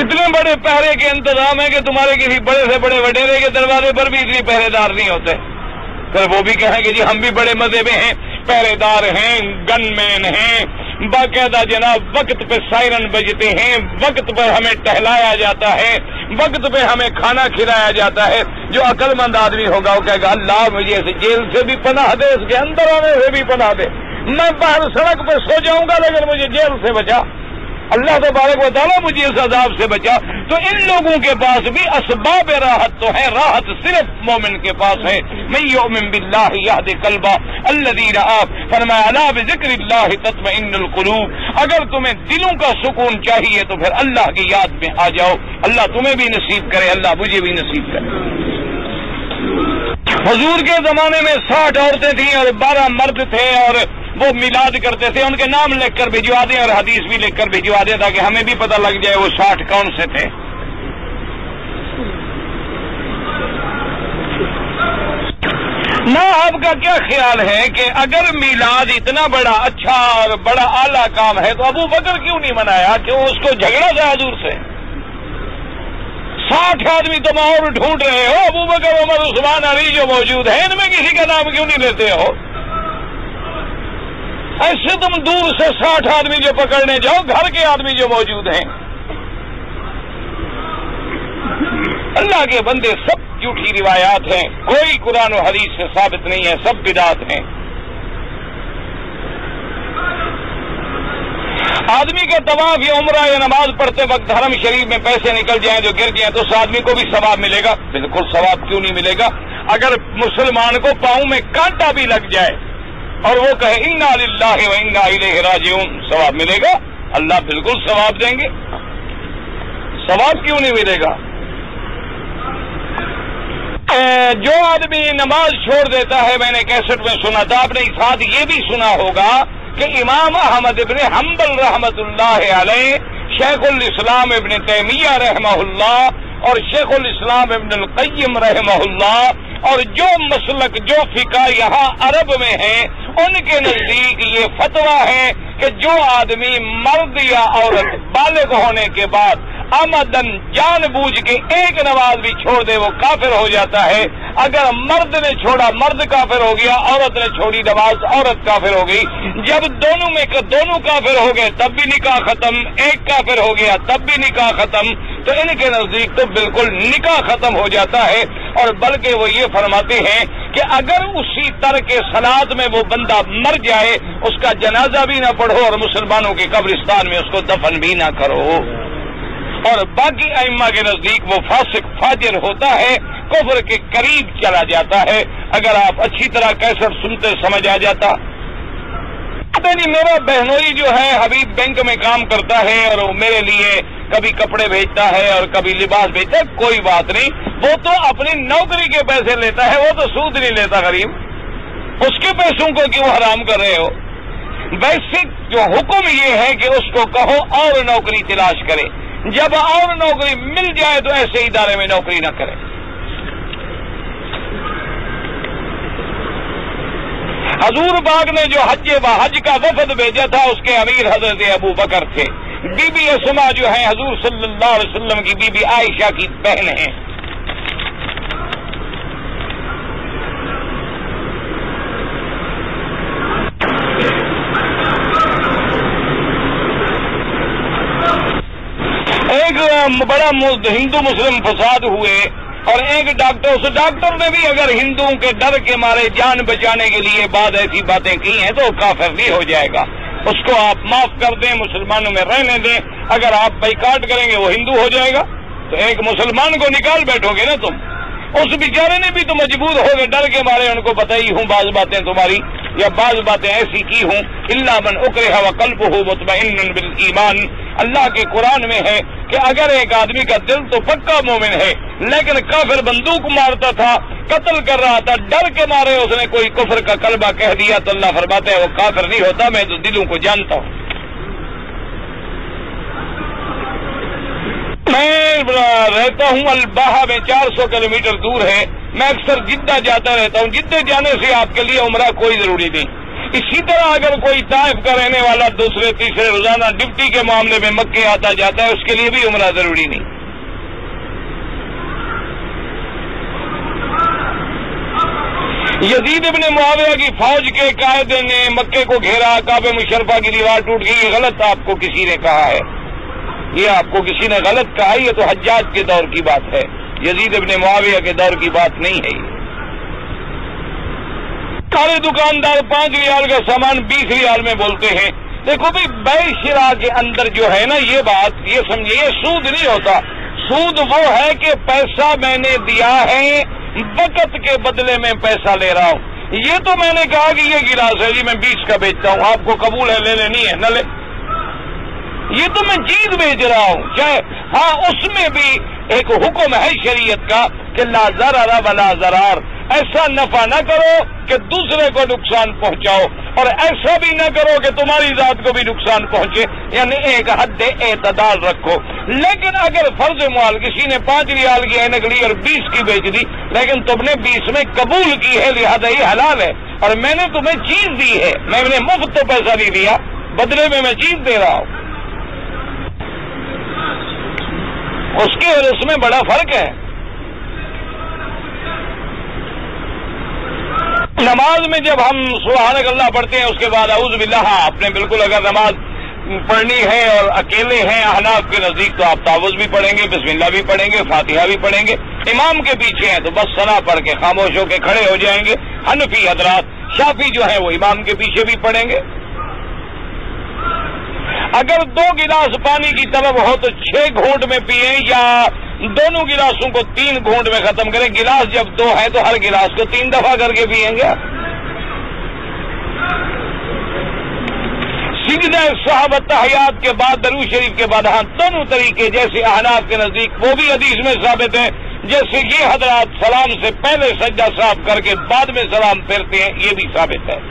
اتنے بڑے پہرے کے انتظام ہے کہ تمہارے کسی بڑے سے بڑے وڈیرے کے دروازے پر بھی اتنی پہرے دار نہیں ہوتے۔ پھر وہ بھی کہیں کہ جی ہم بھی بڑے مزے میں ہیں، پہرے دار ہیں، گن مین ہیں، باقاعدہ جناب وقت پہ سائرن بجتے ہیں، وقت پر ہمیں ٹہلایا جاتا ہے، وقت پہ ہمیں کھانا کھلایا جاتا ہے۔ جو عقل مند آدمی ہوگا وہ کہے گا اللہ مجھے اس جیل سے بھی پناہ دے، اس کے اندر آنے سے بھی پناہ دے، میں باہر سڑک پہ سو جاؤں گا لیکن مجھے جیل سے بچا، اللہ تبارک و تعالیٰ مجھے اس عذاب سے بچا۔ تو ان لوگوں کے پاس بھی اسباب راحت تو ہے، راحت صرف مومن کے پاس ہے۔ من یؤمن باللہ یہد قلبہ الذین فرمایا الا بذکر اللہ تطمئن القلوب، اگر تمہیں دلوں کا سکون چاہیے تو پھر اللہ کی یاد میں آ جاؤ، اللہ تمہیں بھی نصیب کرے، اللہ مجھے بھی نصیب کرے۔ حضور کے زمانے میں 60 عورتیں تھیں اور 12 مرد تھے، اور وہ میلاد کرتے تھے، ان کے نام لکھ کر بھجوا دیں اور حدیث بھی لکھ کر بھجوا دیں تاکہ ہمیں بھی پتہ لگ جائے وہ 60 کون سے تھے۔ نا آپ کا کیا خیال ہے کہ اگر میلاد اتنا بڑا اچھا اور بڑا اعلیٰ کام ہے تو ابو بکر کیوں نہیں منایا؟ کیوں اس کو جھگڑا تھا حضور سے؟ 60 آدمی تم اور ڈھونڈ رہے ہو، ابو بکر عمر عثمان علی جو موجود ہیں، ان میں کسی کا نام کیوں نہیں لیتے ہو؟ ایسے تم دور سے 60 آدمی جو پکڑنے جاؤ، گھر کے آدمی جو موجود ہیں۔ اللہ کے بندے سب جھوٹی روایات ہیں، کوئی قرآن و حدیث سے ثابت نہیں ہے، سب بدعت ہیں۔ آدمی کے طواف یا عمرہ یا نماز پڑھتے وقت حرم شریف میں پیسے نکل جائیں جو گر جائیں تو اس آدمی کو بھی ثواب ملے گا؟ بالکل ثواب کیوں نہیں ملے گا؟ اگر مسلمان کو پاؤں میں کانٹا بھی لگ جائے اور وہ کہے انا للہ و انا الیہ راجعون، ثواب ملے گا؟ اللہ بالکل ثواب دیں گے، ثواب کیوں نہیں ملے گا؟ جو آدمی نماز چھوڑ دیتا ہے، میں نے کیسٹ میں سنا تھا، آپ نے ساتھ یہ بھی سنا ہوگا کہ امام احمد ابن حنبل رحمۃ اللہ علیہ، شیخ الاسلام ابن تیمیہ رحمہ اللہ اور شیخ الاسلام ابن القیم رحمہ اللہ اور جو مسلک جو فقہ یہاں عرب میں ہیں، ان کے نزدیک یہ فتویٰ ہے کہ جو آدمی مرد یا عورت بالغ ہونے کے بعد آمدن جان بوجھ کے ایک نماز بھی چھوڑ دے وہ کافر ہو جاتا ہے. اگر مرد نے چھوڑا مرد کافر ہو گیا, عورت نے چھوڑی نماز عورت کافر ہو گئی. جب دونوں کافر ہو گئے تب بھی نکاح ختم, ایک کافر ہو گیا تب بھی نکاح ختم. تو ان کے نزدیک تو بالکل نکاح ختم ہو جاتا ہے. اور بلکہ وہ یہ فرماتے ہیں کہ اگر اسی ترک صلاۃ میں وہ بندہ مر جائے اس کا جنازہ بھی نہ پڑھو اور مسلمانوں کے قبرستان میں اس کو دفن بھی نہ کرو. اور باقی ائمہ کے نزدیک وہ فاسق فاجر ہوتا ہے, کفر کے قریب چلا جاتا ہے. اگر آپ اچھی طرح کیسٹ سنتے سمجھ آ جاتا. پتہ نہیں میرا بہنوئی جو ہے حبیب بینک میں کام کرتا ہے اور وہ میرے لیے کبھی کپڑے بھیجتا ہے اور کبھی لباس بھیجتا ہے, کوئی بات نہیں, وہ تو اپنی نوکری کے پیسے لیتا ہے, وہ تو سود نہیں لیتا غریب, اس کے پیسوں کو کیوں حرام کر رہے ہو؟ ویسے جو حکم یہ ہے کہ اس کو کہو اور نوکری تلاش کرے, جب اور نوکری مل جائے تو ایسے ادارے میں نوکری نہ کرے. حضور پاک نے جو حج کا وفد بھیجا تھا اس کے امیر حضرت ابو بکر تھے. بی بی اسما جو ہیں حضور صلی اللہ علیہ وسلم کی بی بی عائشہ کی بہن ہیں. ایک بڑا ہندو مسلم فساد ہوئے اور ایک ڈاکٹر, اس ڈاکٹر نے بھی اگر ہندوؤں کے ڈر کے مارے جان بچانے کے لیے بعض ایسی باتیں کی ہیں تو کافر نہیں ہو جائے گا. اس کو آپ معاف کر دیں, مسلمانوں میں رہنے دیں. اگر آپ بائیکاٹ کریں گے وہ ہندو ہو جائے گا تو ایک مسلمان کو نکال بیٹھو گے نا تم. اس بیچارے نے بھی تو مجبور ہو گئے ڈر کے مارے, ان کو بتائی ہوں بعض باتیں تمہاری یا بعض باتیں ایسی کی ہوں. الا من اکرہ وقلبہ مطمئن بالایمان, اللہ کے قرآن میں ہے کہ اگر ایک آدمی کا دل تو پکا مومن ہے لیکن کافر بندوق مارتا تھا, قتل کر رہا تھا, ڈر کے مارے اس نے کوئی کفر کا کلمہ کہہ دیا تو اللہ فرماتا ہے وہ کافر نہیں ہوتا, میں تو دلوں کو جانتا ہوں. میں رہتا ہوں الباحہ میں 400 کلومیٹر دور ہے. میں اکثر جدہ جاتا رہتا ہوں. جدہ جانے سے آپ کے لیے عمرہ کوئی ضروری نہیں. اسی طرح اگر کوئی طائف کا رہنے والا دوسرے تیسرے روزانہ ڈپٹی کے معاملے میں مکے آتا جاتا ہے اس کے لیے بھی عمرہ ضروری نہیں. یزید ابن معاویہ کی فوج کے قائد نے مکے کو گھیرا, کعبہ مشرفہ کی دیوار ٹوٹ گئی. یہ غلط آپ کو کسی نے کہا ہے, یہ آپ کو کسی نے غلط کہا. یہ تو حجاج کے دور کی بات ہے, یزید ابن معاویہ کے دور کی بات نہیں ہے. سارے دکاندار 5 ریال کا سامان 20 ریال میں بولتے ہیں. دیکھو بھائی بے شرا کے اندر جو ہے نا یہ بات, یہ سمجھے یہ سود نہیں ہوتا. سود وہ ہے کہ پیسہ میں نے دیا ہے وقت کے بدلے میں پیسہ لے رہا ہوں. یہ تو میں نے کہا کہ یہ گلاس ہے جی میں 20 کا بیچتا ہوں, آپ کو قبول ہے, لے لینی ہے نہ لے. یہ تو میں چیز بیچ رہا ہوں چاہے. ہاں اس میں بھی ایک حکم ہے شریعت کا کہ لا ضرر ولا ضرار, ایسا نفع نہ کرو کہ دوسرے کو نقصان پہنچاؤ اور ایسا بھی نہ کرو کہ تمہاری ذات کو بھی نقصان پہنچے, یعنی ایک حد اعتدال رکھو. لیکن اگر فرض محال کسی نے 5 ریال کی اینک لی اور 20 کی بیچ دی لیکن تم نے 20 میں قبول کی ہے لہذا یہ حلال ہے اور میں نے تمہیں چیز دی ہے, میں نے مفت تو پیسہ نہیں دیا, بدلے میں چیز دے رہا ہوں. اس کے اور اس میں بڑا فرق ہے. نماز میں جب ہم سبحانک اللہ پڑھتے ہیں اس کے بعد اعوذ باللہ, آپ نے بالکل اگر نماز پڑھنی ہے اور اکیلے ہیں احناف کے نزدیک تو آپ تعوذ بھی پڑھیں گے, بسم اللہ بھی پڑھیں گے, فاتحہ بھی پڑھیں گے. امام کے پیچھے ہیں تو بس ثنا پڑھ کے خاموش ہو کے کھڑے ہو جائیں گے. حنفی حضرات, شافی جو ہیں وہ امام کے پیچھے بھی پڑھیں گے. اگر 2 گلاس پانی کی طلب ہو تو 6 گھونٹ میں پئیں یا دونوں گلاسوں کو 3 گھونٹ میں ختم کریں. گلاس جب 2 ہے تو ہر گلاس کو 3 دفعہ کر کے پئیں گے. سجدہ صحابہ تحیات کے بعد درود شریف کے بعد, ہاں دونوں طریقے جیسے احناف کے نزدیک وہ بھی حدیث میں ثابت ہے, جیسے یہ حضرات سلام سے پہلے سجدہ صاحب کر کے بعد میں سلام پھیرتے ہیں یہ بھی ثابت ہے.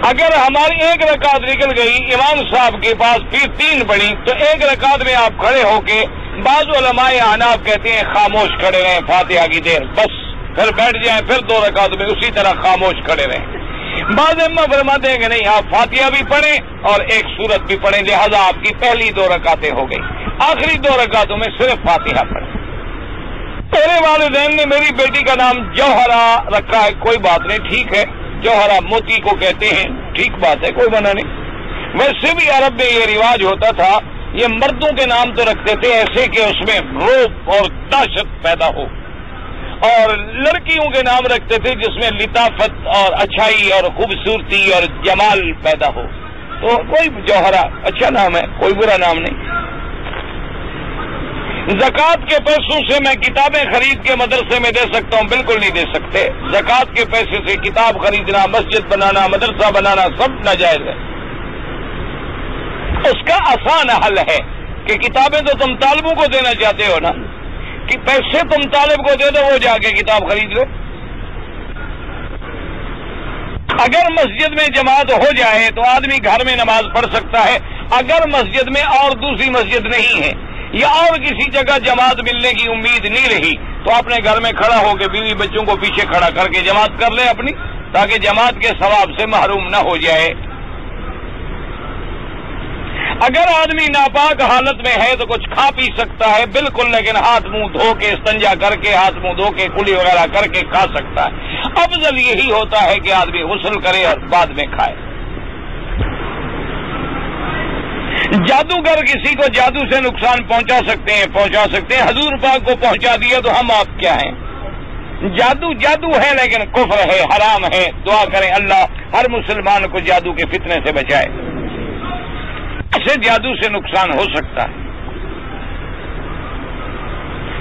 اگر ہماری 1 رکعت نکل گئی امام صاحب کے پاس پھر 3 پڑھی تو 1 رکعت میں آپ کھڑے ہو کے, بعض علماء احناف کہتے ہیں خاموش کھڑے رہیں فاتحہ کی دیر, بس پھر بیٹھ جائیں, پھر 2 رکعت میں اسی طرح خاموش کھڑے رہیں. بعض ائمہ فرماتے ہیں کہ نہیں، آپ فاتحہ بھی پڑھیں اور ایک سورت بھی پڑھیں، لہذا آپ کی پہلی 2 رکعتیں ہو گئی، آخری 2 رکعتوں میں صرف فاتحہ پڑھیں۔ میرے والدین نے میری بیٹی کا نام جوہرہ رکھا ہے، کوئی بات نہیں، ٹھیک ہے، جوہرہ موتی کو کہتے ہیں، ٹھیک بات ہے، کوئی منع نہیں۔ ویسے بھی عرب میں یہ رواج ہوتا تھا، یہ مردوں کے نام تو رکھتے تھے ایسے کہ اس میں روب اور دہشت پیدا ہو، اور لڑکیوں کے نام رکھتے تھے جس میں لطافت اور اچھائی اور خوبصورتی اور جمال پیدا ہو۔ تو کوئی جوہرہ اچھا نام ہے، کوئی برا نام نہیں۔ زکوٰۃ کے پیسوں سے میں کتابیں خرید کے مدرسے میں دے سکتا ہوں؟ بالکل نہیں دے سکتے۔ زکوٰۃ کے پیسے سے کتاب خریدنا، مسجد بنانا، مدرسہ بنانا سب ناجائز ہے۔ اس کا آسان حل ہے کہ کتابیں تو تم طالبوں کو دینا چاہتے ہو نا، کہ پیسے تم طالب کو دے دو، وہ جا کے کتاب خرید لو۔ اگر مسجد میں جماعت ہو جائے تو آدمی گھر میں نماز پڑھ سکتا ہے۔ اگر مسجد میں اور دوسری مسجد نہیں ہے یا اور کسی جگہ جماعت ملنے کی امید نہیں رہی تو اپنے گھر میں کھڑا ہو کے بیوی بچوں کو پیچھے کھڑا کر کے جماعت کر لے اپنی، تاکہ جماعت کے ثواب سے محروم نہ ہو جائے۔ اگر آدمی ناپاک حالت میں ہے تو کچھ کھا پی سکتا ہے بالکل، لیکن ہاتھ منہ دھو کے، استنجا کر کے، ہاتھ منہ دھو کے، کلی وغیرہ کر کے کھا سکتا ہے۔ افضل یہی ہوتا ہے کہ آدمی غسل کرے اور بعد میں کھائے۔ جادوگر کسی کو جادو سے نقصان پہنچا سکتے ہیں، حضور پاک کو پہنچا دیا تو ہم آپ کیا ہیں؟ جادو ہے لیکن کفر ہے، حرام ہے۔ دعا کریں اللہ ہر مسلمان کو جادو کے فتنے سے بچائے۔ اسے جادو سے نقصان ہو سکتا ہے۔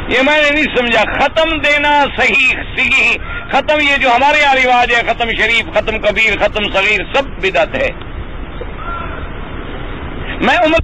یہ میں نے نہیں سمجھا، ختم دینا صحیح ختم، یہ جو ہمارے یہاں رواج ہے، ختم شریف، ختم کبیر، ختم صغیر، سب بدعت ہے۔ میں عمر